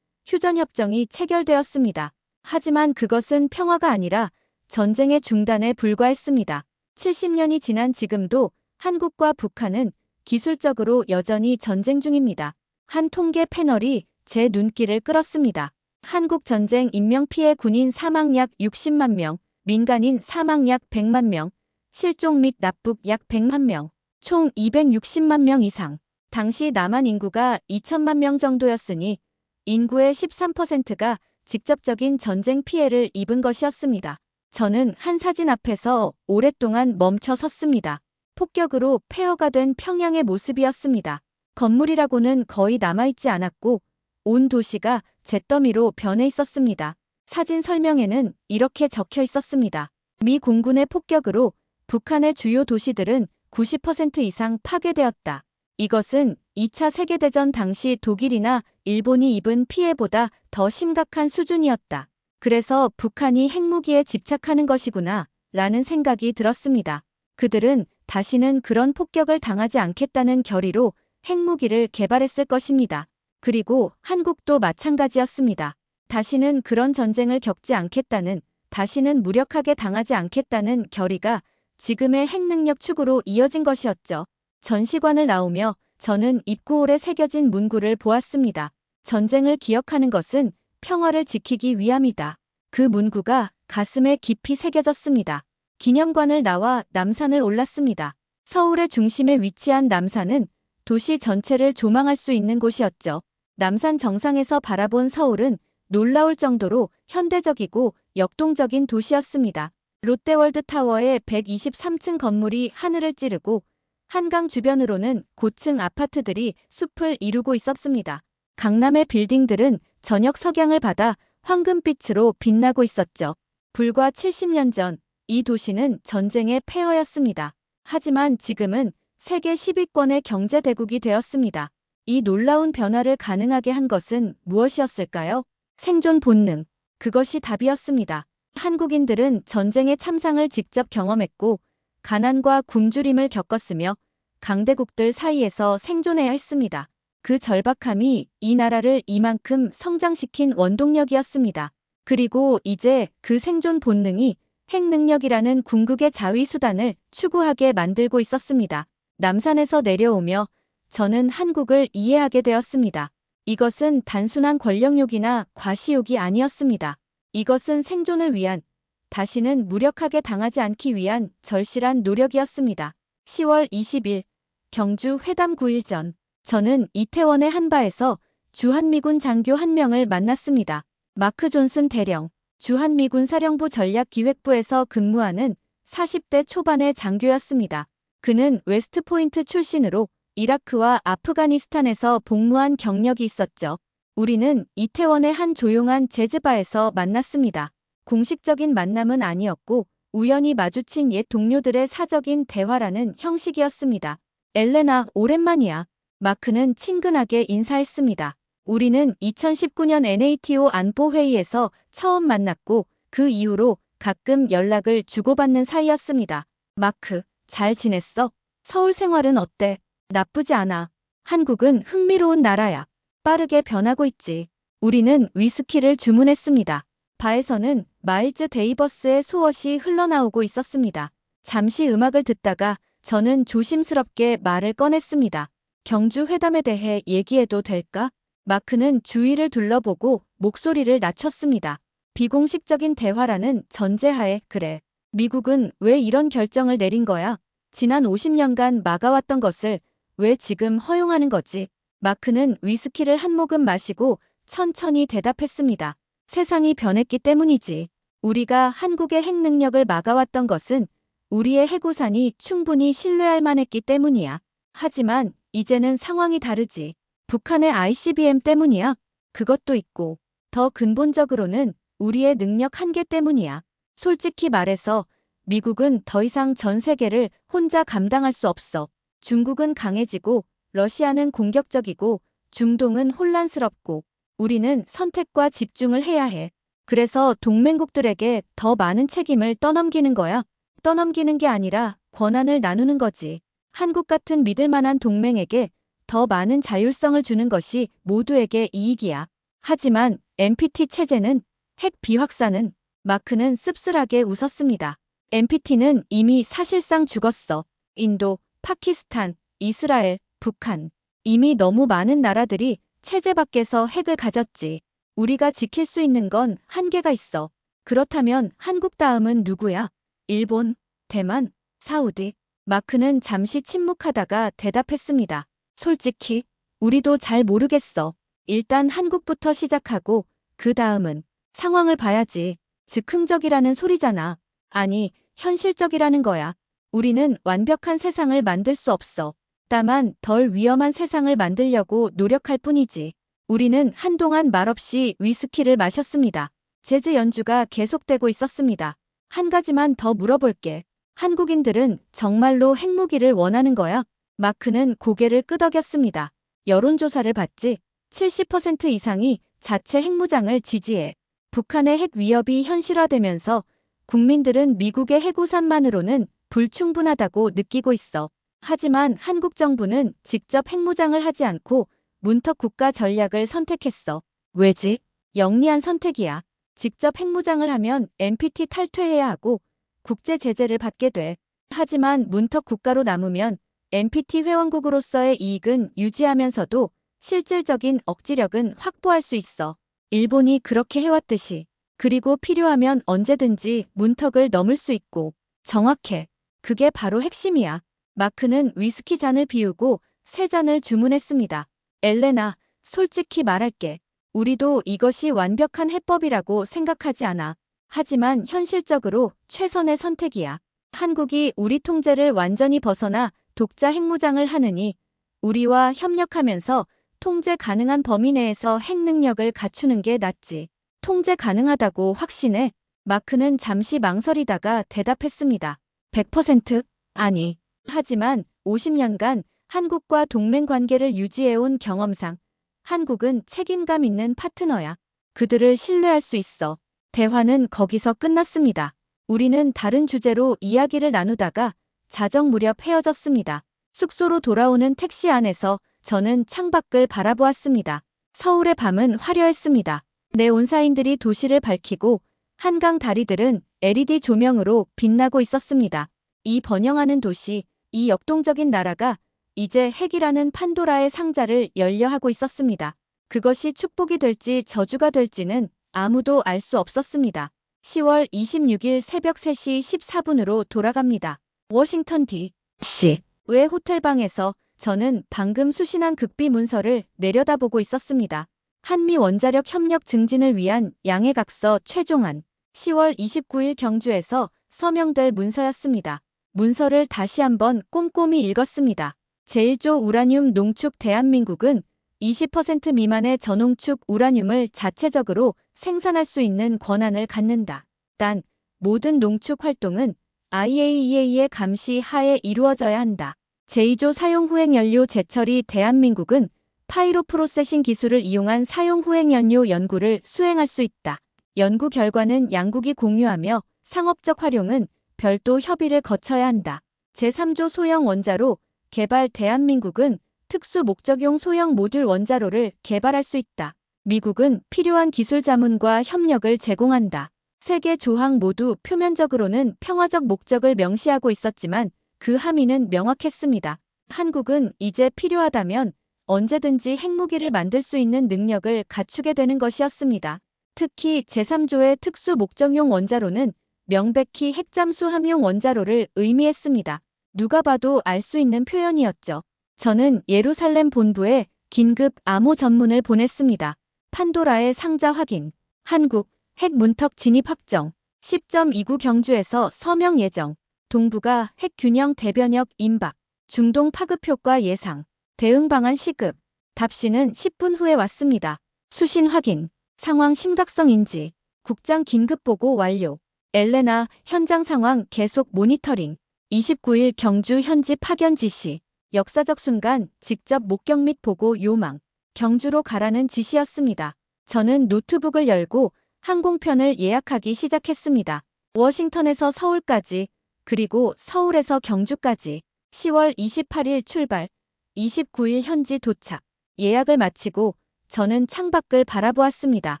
휴전협정이 체결되었습니다. 하지만 그것은 평화가 아니라 전쟁의 중단에 불과했습니다. 70년이 지난 지금도 한국과 북한은 기술적으로 여전히 전쟁 중입니다. 한 통계 패널이 제 눈길을 끌었습니다. 한국 전쟁 인명피해 군인 사망 약 60만 명, 민간인 사망 약 100만 명, 실종 및 납북 약 100만 명, 총 260만 명 이상. 당시 남한 인구가 2천만 명 정도였으니 인구의 13%가 직접적인 전쟁 피해를 입은 것이었습니다. 저는 한 사진 앞에서 오랫동안 멈춰 섰습니다. 폭격으로 폐허가 된 평양의 모습이었습니다. 건물이라고는 거의 남아있지 않았고 온 도시가 잿더미로 변해 있었습니다. 사진 설명에는 이렇게 적혀 있었습니다. 미 공군의 폭격으로 북한의 주요 도시들은 90% 이상 파괴되었다. 이것은 2차 세계대전 당시 독일이나 일본이 입은 피해보다 더 심각한 수준이었다. 그래서 북한이 핵무기에 집착하는 것이구나 라는 생각이 들었습니다. 그들은 다시는 그런 폭격을 당하지 않겠다는 결의로 핵무기를 개발했을 것입니다. 그리고 한국도 마찬가지였습니다. 다시는 그런 전쟁을 겪지 않겠다는, 다시는 무력하게 당하지 않겠다는 결의가 지금의 핵능력 축으로 이어진 것이었죠. 전시관을 나오며 저는 입구홀에 새겨진 문구를 보았습니다. 전쟁을 기억하는 것은 평화를 지키기 위함이다. 그 문구가 가슴에 깊이 새겨졌습니다. 기념관을 나와 남산을 올랐습니다. 서울의 중심에 위치한 남산은 도시 전체를 조망할 수 있는 곳이었죠. 남산 정상에서 바라본 서울은 놀라울 정도로 현대적이고 역동적인 도시였습니다. 롯데월드타워의 123층 건물이 하늘을 찌르고 한강 주변으로는 고층 아파트들이 숲을 이루고 있었습니다. 강남의 빌딩들은 저녁 석양을 받아 황금빛으로 빛나고 있었죠. 불과 70년 전 이 도시는 전쟁의 폐허였습니다. 하지만 지금은 세계 10위권의 경제대국이 되었습니다. 이 놀라운 변화를 가능하게 한 것은 무엇이었을까요? 생존 본능. 그것이 답이었습니다. 한국인들은 전쟁의 참상을 직접 경험했고 가난과 굶주림을 겪었으며 강대국들 사이에서 생존해야 했습니다. 그 절박함이 이 나라를 이만큼 성장시킨 원동력이었습니다. 그리고 이제 그 생존 본능이 핵능력이라는 궁극의 자위 수단을 추구하게 만들고 있었습니다. 남산에서 내려오며 저는 한국을 이해하게 되었습니다. 이것은 단순한 권력욕이나 과시욕이 아니었습니다. 이것은 생존을 위한, 다시는 무력하게 당하지 않기 위한 절실한 노력이었습니다. 10월 20일 경주 회담 9일 전 저는 이태원의 한 바에서 주한미군 장교 한 명을 만났습니다. 마크 존슨 대령, 주한미군 사령부 전략기획부에서 근무하는 40대 초반의 장교였습니다. 그는 웨스트포인트 출신으로 이라크와 아프가니스탄에서 복무한 경력이 있었죠. 우리는 이태원의 한 조용한 재즈바에서 만났습니다. 공식적인 만남은 아니었고 우연히 마주친 옛 동료들의 사적인 대화라는 형식이었습니다. 엘레나, 오랜만이야. 마크는 친근하게 인사했습니다. 우리는 2019년 NATO 안보회의에서 처음 만났고 그 이후로 가끔 연락을 주고받는 사이였습니다. 마크, 잘 지냈어? 서울 생활은 어때? 나쁘지 않아. 한국은 흥미로운 나라야. 빠르게 변하고 있지. 우리는 위스키를 주문했습니다. 바에서는 마일즈 데이버스의 소엇이 흘러나오고 있었습니다. 잠시 음악을 듣다가 저는 조심스럽게 말을 꺼냈습니다. 경주 회담에 대해 얘기해도 될까? 마크는 주위를 둘러보고 목소리를 낮췄습니다. 비공식적인 대화라는 전제하에 그래. 미국은 왜 이런 결정을 내린 거야? 지난 50년간 막아왔던 것을 왜 지금 허용하는 거지? 마크는 위스키를 한 모금 마시고 천천히 대답했습니다. 세상이 변했기 때문이지. 우리가 한국의 핵 능력을 막아왔던 것은 우리의 해구산이 충분히 신뢰할 만했기 때문이야. 하지만 이제는 상황이 다르지. 북한의 ICBM 때문이야. 그것도 있고 더 근본적으로는 우리의 능력 한계 때문이야. 솔직히 말해서 미국은 더 이상 전 세계를 혼자 감당할 수 없어. 중국은 강해지고 러시아는 공격적이고 중동은 혼란스럽고 우리는 선택과 집중을 해야 해. 그래서 동맹국들에게 더 많은 책임을 떠넘기는 거야. 떠넘기는 게 아니라 권한을 나누는 거지. 한국 같은 믿을 만한 동맹에게 더 많은 자율성을 주는 것이 모두에게 이익이야. 하지만 NPT 체제는 핵 비확산은 마크는 씁쓸하게 웃었습니다. NPT는 이미 사실상 죽었어. 인도, 파키스탄, 이스라엘, 북한. 이미 너무 많은 나라들이 체제 밖에서 핵을 가졌지. 우리가 지킬 수 있는 건 한계가 있어. 그렇다면 한국 다음은 누구야? 일본, 대만, 사우디. 마크는 잠시 침묵하다가 대답했습니다. 솔직히 우리도 잘 모르겠어. 일단 한국부터 시작하고 그 다음은 상황을 봐야지. 즉흥적이라는 소리잖아. 아니, 현실적이라는 거야. 우리는 완벽한 세상을 만들 수 없어. 다만 덜 위험한 세상을 만들려고 노력할 뿐이지. 우리는 한동안 말없이 위스키를 마셨습니다. 재즈 연주가 계속되고 있었습니다. 한 가지만 더 물어볼게. 한국인들은 정말로 핵무기를 원하는 거야? 마크는 고개를 끄덕였습니다. 여론조사를 봤지? 70% 이상이 자체 핵무장을 지지해. 북한의 핵 위협이 현실화되면서 국민들은 미국의 핵우산만으로는 불충분하다고 느끼고 있어. 하지만 한국 정부는 직접 핵무장을 하지 않고 문턱 국가 전략을 선택했어. 왜지? 영리한 선택이야. 직접 핵무장을 하면 NPT 탈퇴해야 하고 국제 제재를 받게 돼. 하지만 문턱 국가로 남으면 NPT 회원국으로서의 이익은 유지하면서도 실질적인 억지력은 확보할 수 있어. 일본이 그렇게 해왔듯이. 그리고 필요하면 언제든지 문턱을 넘을 수 있고. 정확해. 그게 바로 핵심이야. 마크는 위스키 잔을 비우고 세 잔을 주문했습니다. 엘레나, 솔직히 말할게. 우리도 이것이 완벽한 해법이라고 생각하지 않아. 하지만 현실적으로 최선의 선택이야. 한국이 우리 통제를 완전히 벗어나 독자 핵무장을 하느니 우리와 협력하면서 통제 가능한 범위 내에서 핵 능력을 갖추는 게 낫지. 통제 가능하다고 확신해? 마크는 잠시 망설이다가 대답했습니다. 100%? 아니. 하지만 50년간 한국과 동맹 관계를 유지해온 경험상 한국은 책임감 있는 파트너야. 그들을 신뢰할 수 있어. 대화는 거기서 끝났습니다. 우리는 다른 주제로 이야기를 나누다가 자정 무렵 헤어졌습니다. 숙소로 돌아오는 택시 안에서 저는 창밖을 바라보았습니다. 서울의 밤은 화려했습니다. 네온사인들이 도시를 밝히고 한강 다리들은 LED 조명으로 빛나고 있었습니다. 이 번영하는 도시, 이 역동적인 나라가 이제 핵이라는 판도라의 상자를 열려하고 있었습니다. 그것이 축복이 될지 저주가 될지는 아무도 알 수 없었습니다. 10월 26일 새벽 3시 14분으로 돌아갑니다. 워싱턴 D.C.의 호텔방에서 저는 방금 수신한 극비 문서를 내려다보고 있었습니다. 한미 원자력 협력 증진을 위한 양해각서 최종안. 10월 29일 경주에서 서명될 문서였습니다. 문서를 다시 한번 꼼꼼히 읽었습니다. 제1조 우라늄 농축 대한민국은 20% 미만의 저농축 우라늄을 자체적으로 생산할 수 있는 권한을 갖는다. 단, 모든 농축 활동은 IAEA의 감시 하에 이루어져야 한다. 제2조 사용후행연료 재처리 대한민국은 파이로프로세싱 기술을 이용한 사용후행연료 연구를 수행할 수 있다. 연구 결과는 양국이 공유하며 상업적 활용은 별도 협의를 거쳐야 한다. 제3조 소형 원자로 개발 대한민국은 특수 목적용 소형 모듈 원자로를 개발할 수 있다. 미국은 필요한 기술 자문과 협력을 제공한다. 세 개 조항 모두 표면적으로는 평화적 목적을 명시하고 있었지만 그 함의는 명확했습니다. 한국은 이제 필요하다면 언제든지 핵무기를 만들 수 있는 능력을 갖추게 되는 것이었습니다. 특히 제3조의 특수 목적용 원자로는 명백히 핵잠수함용 원자로를 의미했습니다. 누가 봐도 알 수 있는 표현이었죠. 저는 예루살렘 본부에 긴급 암호 전문을 보냈습니다. 판도라의 상자 확인, 한국 핵 문턱 진입 확정, 10.29 경주에서 서명 예정, 동북아 핵 균형 대변역 임박, 중동 파급 효과 예상, 대응 방안 시급, 답신은 10분 후에 왔습니다. 수신 확인, 상황 심각성 인지, 국장 긴급 보고 완료, 엘레나 현장 상황 계속 모니터링, 29일 경주 현지 파견 지시, 역사적 순간 직접 목격 및 보고 요망, 경주로 가라는 지시였습니다. 저는 노트북을 열고 항공편을 예약하기 시작했습니다. 워싱턴에서 서울까지, 그리고 서울에서 경주까지 10월 28일 출발, 29일 현지 도착. 예약을 마치고 저는 창밖을 바라보았습니다.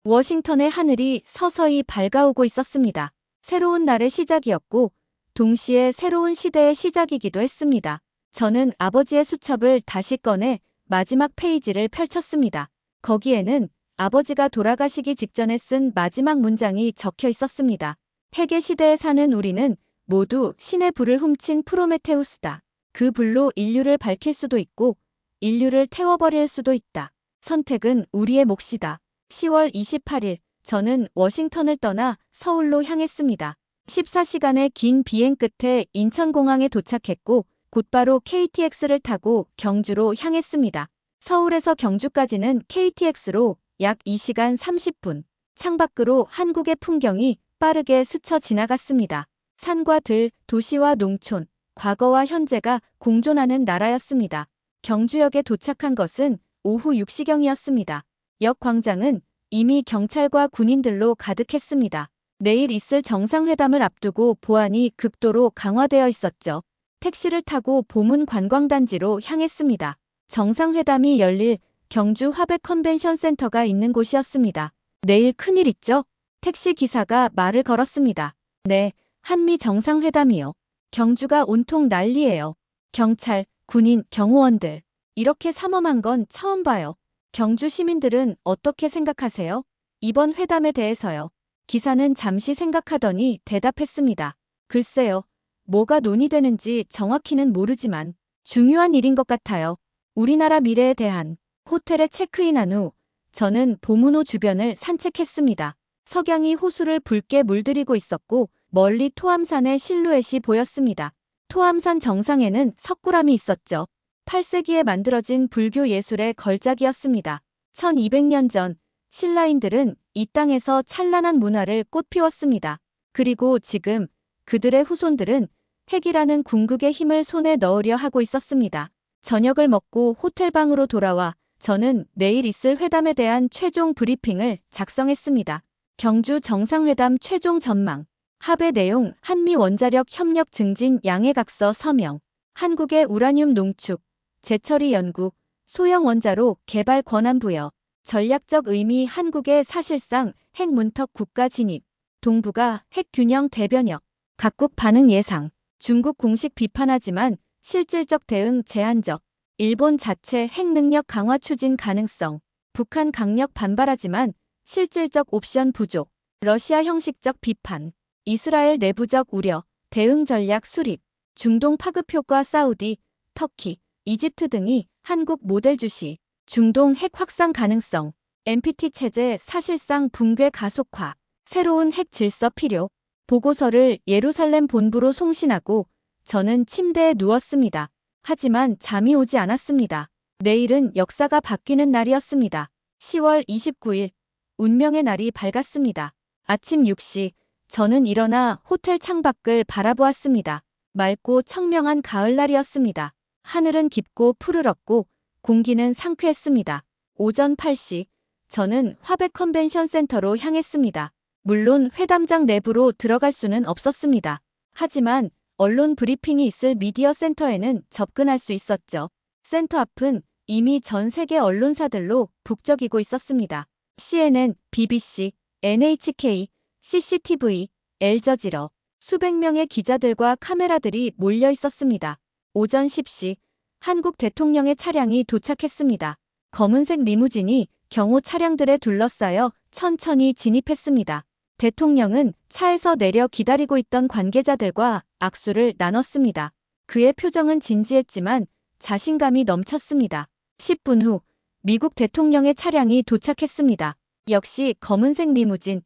워싱턴의 하늘이 서서히 밝아오고 있었습니다. 새로운 날의 시작이었고 동시에 새로운 시대의 시작이기도 했습니다. 저는 아버지의 수첩을 다시 꺼내 마지막 페이지를 펼쳤습니다. 거기에는 아버지가 돌아가시기 직전에 쓴 마지막 문장이 적혀 있었습니다. 핵의 시대에 사는 우리는 모두 신의 불을 훔친 프로메테우스다. 그 불로 인류를 밝힐 수도 있고 인류를 태워버릴 수도 있다. 선택은 우리의 몫이다. 10월 28일 저는 워싱턴을 떠나 서울로 향했습니다. 14시간의 긴 비행 끝에 인천공항에 도착했고 곧바로 KTX를 타고 경주로 향했습니다. 서울에서 경주까지는 KTX로 약 2시간 30분. 창밖으로 한국의 풍경이 빠르게 스쳐 지나갔습니다. 산과 들, 도시와 농촌, 과거와 현재가 공존하는 나라였습니다. 경주역에 도착한 것은 오후 6시경이었습니다. 역 광장은 이미 경찰과 군인들로 가득했습니다. 내일 있을 정상회담을 앞두고 보안이 극도로 강화되어 있었죠. 택시를 타고 보문 관광단지로 향했습니다. 정상회담이 열릴 경주 화백 컨벤션 센터가 있는 곳이었습니다. 내일 큰일 있죠? 택시 기사가 말을 걸었습니다. 네, 한미 정상회담이요. 경주가 온통 난리예요. 경찰, 군인, 경호원들. 이렇게 삼엄한 건 처음 봐요. 경주 시민들은 어떻게 생각하세요? 이번 회담에 대해서요. 기사는 잠시 생각하더니 대답했습니다. 글쎄요. 뭐가 논의되는지 정확히는 모르지만 중요한 일인 것 같아요. 우리나라 미래에 대한. 호텔에 체크인한 후 저는 보문호 주변을 산책했습니다. 석양이 호수를 붉게 물들이고 있었고 멀리 토암산의 실루엣이 보였습니다. 토암산 정상에는 석굴암이 있었죠. 8세기에 만들어진 불교 예술의 걸작이었습니다. 1200년 전 신라인들은 이 땅에서 찬란한 문화를 꽃피웠습니다. 그리고 지금 그들의 후손들은 핵이라는 궁극의 힘을 손에 넣으려 하고 있었습니다. 저녁을 먹고 호텔방으로 돌아와 저는 내일 있을 회담에 대한 최종 브리핑을 작성했습니다. 경주 정상회담 최종 전망, 합의 내용, 한미 원자력 협력 증진 양해각서 서명, 한국의 우라늄 농축, 재처리 연구, 소형 원자로 개발 권한 부여, 전략적 의미 한국의 사실상 핵 문턱 국가 진입, 동북아 핵 균형 대변역, 각국 반응 예상, 중국 공식 비판하지만 실질적 대응 제한적, 일본 자체 핵 능력 강화 추진 가능성, 북한 강력 반발하지만 실질적 옵션 부족, 러시아 형식적 비판, 이스라엘 내부적 우려, 대응 전략 수립, 중동 파급 효과 사우디, 터키, 이집트 등이 한국 모델 주시, 중동 핵 확산 가능성, NPT 체제 사실상 붕괴 가속화, 새로운 핵 질서 필요, 보고서를 예루살렘 본부로 송신하고 저는 침대에 누웠습니다. 하지만 잠이 오지 않았습니다. 내일은 역사가 바뀌는 날이었습니다. 10월 29일, 운명의 날이 밝았습니다. 아침 6시, 저는 일어나 호텔 창밖을 바라보았습니다. 맑고 청명한 가을날이었습니다. 하늘은 깊고 푸르렀고 공기는 상쾌했습니다. 오전 8시, 저는 화백 컨벤션 센터로 향했습니다. 물론 회담장 내부로 들어갈 수는 없었습니다. 하지만 언론 브리핑이 있을 미디어 센터에는 접근할 수 있었죠. 센터 앞은 이미 전 세계 언론사들로 북적이고 있었습니다. CNN, BBC, NHK, CCTV, 엘저지러, 수백 명의 기자들과 카메라들이 몰려 있었습니다. 오전 10시 한국 대통령의 차량이 도착했습니다. 검은색 리무진이 경호 차량들에 둘러싸여 천천히 진입했습니다. 대통령은 차에서 내려 기다리고 있던 관계자들과 악수를 나눴습니다. 그의 표정은 진지했지만 자신감이 넘쳤습니다. 10분 후 미국 대통령의 차량이 도착했습니다. 역시 검은색 리무진,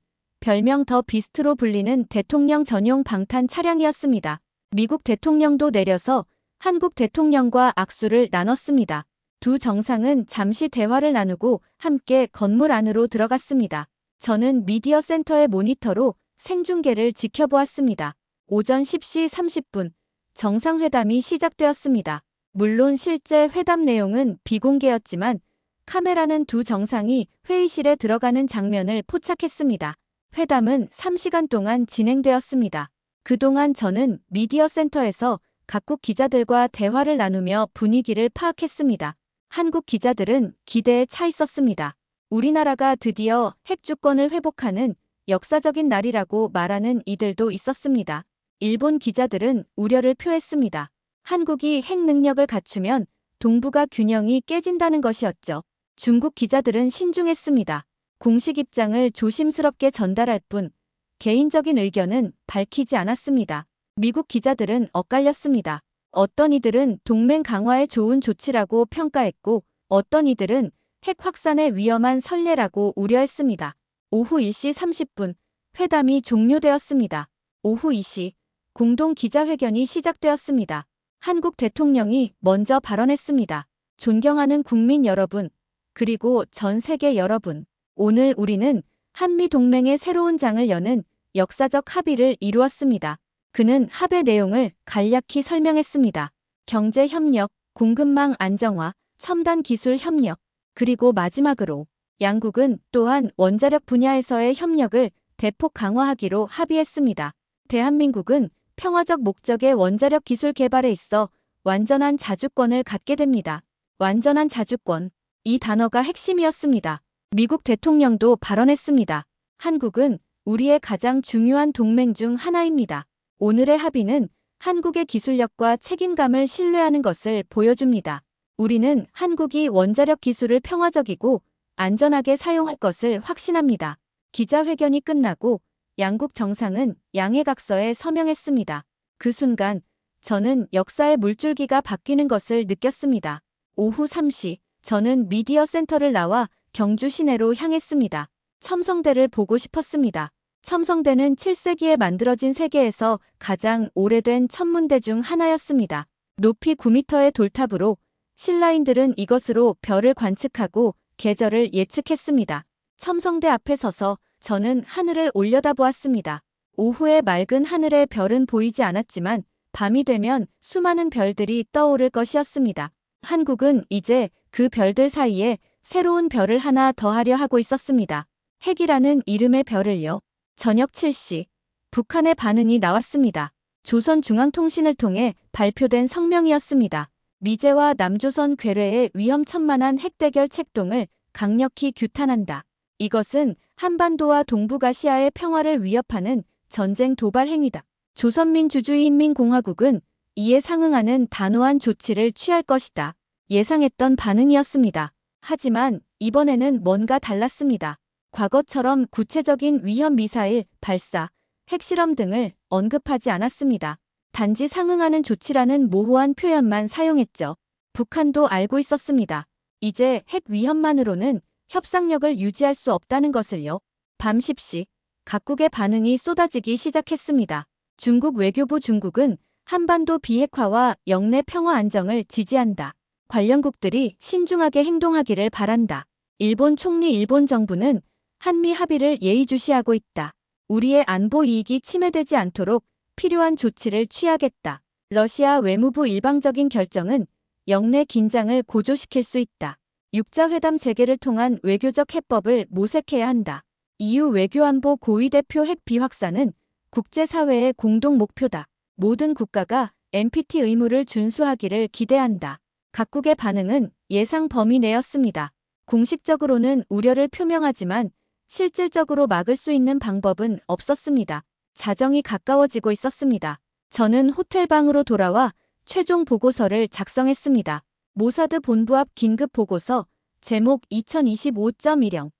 별명 더 비스트로 불리는 대통령 전용 방탄 차량이었습니다. 미국 대통령도 내려서 한국 대통령과 악수를 나눴습니다. 두 정상은 잠시 대화를 나누고 함께 건물 안으로 들어갔습니다. 저는 미디어 센터의 모니터로 생중계를 지켜보았습니다. 오전 10시 30분 정상회담이 시작되었습니다. 물론 실제 회담 내용은 비공개였지만 카메라는 두 정상이 회의실에 들어가는 장면을 포착했습니다. 회담은 3시간 동안 진행되었습니다. 그동안 저는 미디어 센터에서 각국 기자들과 대화를 나누며 분위기를 파악했습니다. 한국 기자들은 기대에 차 있었습니다. 우리나라가 드디어 핵 주권을 회복하는 역사적인 날이라고 말하는 이들도 있었습니다. 일본 기자들은 우려를 표했습니다. 한국이 핵 능력을 갖추면 동북아 균형이 깨진다는 것이었죠. 중국 기자들은 신중했습니다. 공식 입장을 조심스럽게 전달할 뿐 개인적인 의견은 밝히지 않았습니다. 미국 기자들은 엇갈렸습니다. 어떤 이들은 동맹 강화에 좋은 조치라고 평가했고 어떤 이들은 핵 확산의 위험한 선례라고 우려했습니다. 오후 1시 30분 회담이 종료되었습니다. 오후 2시 공동 기자회견이 시작되었습니다. 한국 대통령이 먼저 발언했습니다. 존경하는 국민 여러분, 그리고 전 세계 여러분, 오늘 우리는 한미 동맹의 새로운 장을 여는 역사적 합의를 이루었습니다. 그는 합의 내용을 간략히 설명했습니다. 경제 협력, 공급망 안정화, 첨단 기술 협력, 그리고 마지막으로 양국은 또한 원자력 분야에서의 협력을 대폭 강화하기로 합의했습니다. 대한민국은 평화적 목적의 원자력 기술 개발에 있어 완전한 자주권을 갖게 됩니다. 완전한 자주권. 이 단어가 핵심이었습니다. 미국 대통령도 발언했습니다. 한국은 우리의 가장 중요한 동맹 중 하나입니다. 오늘의 합의는 한국의 기술력과 책임감을 신뢰하는 것을 보여줍니다. 우리는 한국이 원자력 기술을 평화적이고 안전하게 사용할 것을 확신합니다. 기자회견이 끝나고 양국 정상은 양해각서에 서명했습니다. 그 순간 저는 역사의 물줄기가 바뀌는 것을 느꼈습니다. 오후 3시 저는 미디어 센터를 나와 경주 시내로 향했습니다. 첨성대를 보고 싶었습니다. 첨성대는 7세기에 만들어진 세계에서 가장 오래된 천문대 중 하나였습니다. 높이 9m의 돌탑으로 신라인들은 이것으로 별을 관측하고 계절을 예측했습니다. 첨성대 앞에 서서 저는 하늘을 올려다보았습니다. 오후에 맑은 하늘에 별은 보이지 않았지만 밤이 되면 수많은 별들이 떠오를 것이었습니다. 한국은 이제 그 별들 사이에 새로운 별을 하나 더하려 하고 있었습니다. 핵이라는 이름의 별을요. 저녁 7시 북한의 반응이 나왔습니다. 조선중앙통신을 통해 발표된 성명이었습니다. 미제와 남조선 괴뢰의 위험천만한 핵대결 책동을 강력히 규탄한다. 이것은 한반도와 동북아시아의 평화를 위협하는 전쟁 도발 행위다. 조선민주주의인민공화국은 이에 상응하는 단호한 조치를 취할 것이다. 예상했던 반응이었습니다. 하지만 이번에는 뭔가 달랐습니다. 과거처럼 구체적인 위험 미사일 발사, 핵실험 등을 언급하지 않았습니다. 단지 상응하는 조치라는 모호한 표현만 사용했죠. 북한도 알고 있었습니다. 이제 핵 위험만으로는 협상력을 유지할 수 없다는 것을요. 밤 10시 각국의 반응이 쏟아지기 시작했습니다. 중국 외교부 중국은 한반도 비핵화와 영내 평화 안정을 지지한다. 관련국들이 신중하게 행동하기를 바란다. 일본 총리 일본 정부는 한미 합의를 예의주시하고 있다. 우리의 안보 이익이 침해되지 않도록 필요한 조치를 취하겠다. 러시아 외무부 일방적인 결정은 영내 긴장을 고조시킬 수 있다. 육자회담 재개를 통한 외교적 해법을 모색해야 한다. EU 외교안보 고위대표 핵 비확산은 국제사회의 공동 목표다. 모든 국가가 NPT 의무를 준수하기를 기대한다. 각국의 반응은 예상 범위 내였습니다. 공식적으로는 우려를 표명하지만 실질적으로 막을 수 있는 방법은 없었습니다. 자정이 가까워지고 있었습니다. 저는 호텔방으로 돌아와 최종 보고서를 작성했습니다. 모사드 본부 앞 긴급 보고서, 제목 2025.10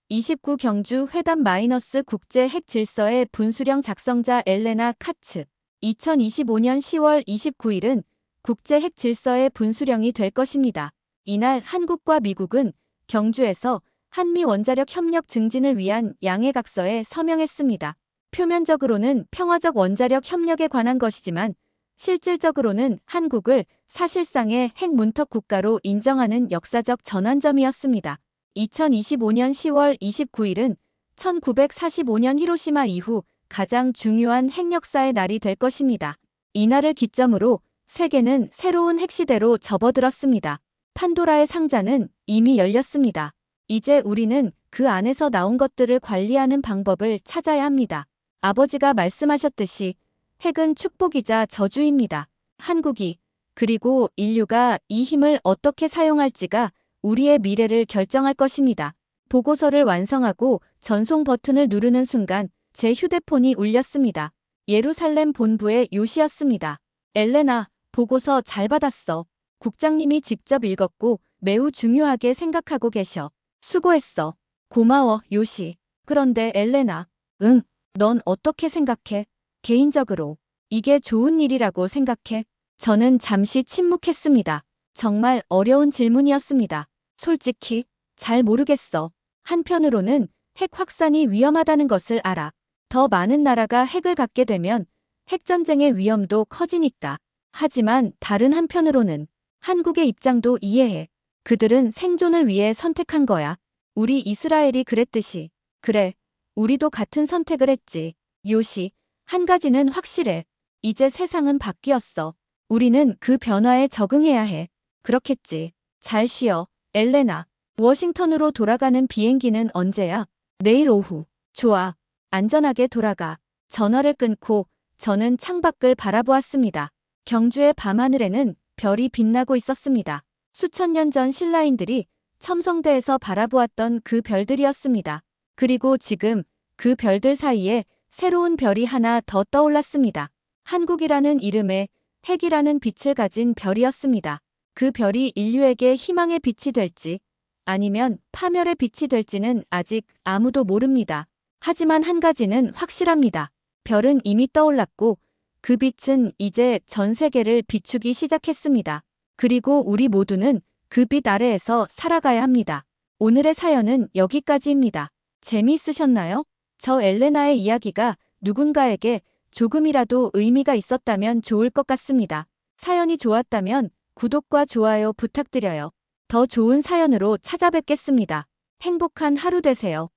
29 경주 회담 마이너스 국제 핵 질서의 분수령 작성자 엘레나 카츠. 2025년 10월 29일은 국제 핵 질서의 분수령이 될 것입니다. 이날 한국과 미국은 경주에서 한미 원자력 협력 증진을 위한 양해각서에 서명했습니다. 표면적으로는 평화적 원자력 협력에 관한 것이지만 실질적으로는 한국을 사실상의 핵 문턱 국가로 인정하는 역사적 전환점이었습니다. 2025년 10월 29일은 1945년 히로시마 이후 가장 중요한 핵 역사의 날이 될 것입니다. 이날을 기점으로 세계는 새로운 핵시대로 접어들었습니다. 판도라의 상자는 이미 열렸습니다. 이제 우리는 그 안에서 나온 것들을 관리하는 방법을 찾아야 합니다. 아버지가 말씀하셨듯이 핵은 축복이자 저주입니다. 한국이, 그리고 인류가 이 힘을 어떻게 사용할지가 우리의 미래를 결정할 것입니다. 보고서를 완성하고 전송 버튼을 누르는 순간 제 휴대폰이 울렸습니다. 예루살렘 본부의 요시였습니다. 엘레나, 보고서 잘 받았어. 국장님이 직접 읽었고 매우 중요하게 생각하고 계셔. 수고했어. 고마워, 요시. 그런데 엘레나, 응, 넌 어떻게 생각해? 개인적으로 이게 좋은 일이라고 생각해? 저는 잠시 침묵했습니다. 정말 어려운 질문이었습니다. 솔직히 잘 모르겠어. 한편으로는 핵 확산이 위험하다는 것을 알아. 더 많은 나라가 핵을 갖게 되면 핵전쟁의 위험도 커지니까. 하지만 다른 한편으로는 한국의 입장도 이해해. 그들은 생존을 위해 선택한 거야. 우리 이스라엘이 그랬듯이. 그래, 우리도 같은 선택을 했지. 요시, 한 가지는 확실해. 이제 세상은 바뀌었어. 우리는 그 변화에 적응해야 해. 그렇겠지. 잘 쉬어, 엘레나. 워싱턴으로 돌아가는 비행기는 언제야? 내일 오후. 좋아. 안전하게 돌아가. 전화를 끊고 저는 창밖을 바라보았습니다. 경주의 밤하늘에는 별이 빛나고 있었습니다. 수천 년 전 신라인들이 첨성대에서 바라보았던 그 별들이었습니다. 그리고 지금 그 별들 사이에 새로운 별이 하나 더 떠올랐습니다. 한국이라는 이름에 핵이라는 빛을 가진 별이었습니다. 그 별이 인류에게 희망의 빛이 될지 아니면 파멸의 빛이 될지는 아직 아무도 모릅니다. 하지만 한 가지는 확실합니다. 별은 이미 떠올랐고 그 빛은 이제 전 세계를 비추기 시작했습니다. 그리고 우리 모두는 그 빛 아래에서 살아가야 합니다. 오늘의 사연은 여기까지입니다. 재미있으셨나요? 저 엘레나의 이야기가 누군가에게 조금이라도 의미가 있었다면 좋을 것 같습니다. 사연이 좋았다면 구독과 좋아요 부탁드려요. 더 좋은 사연으로 찾아뵙겠습니다. 행복한 하루 되세요.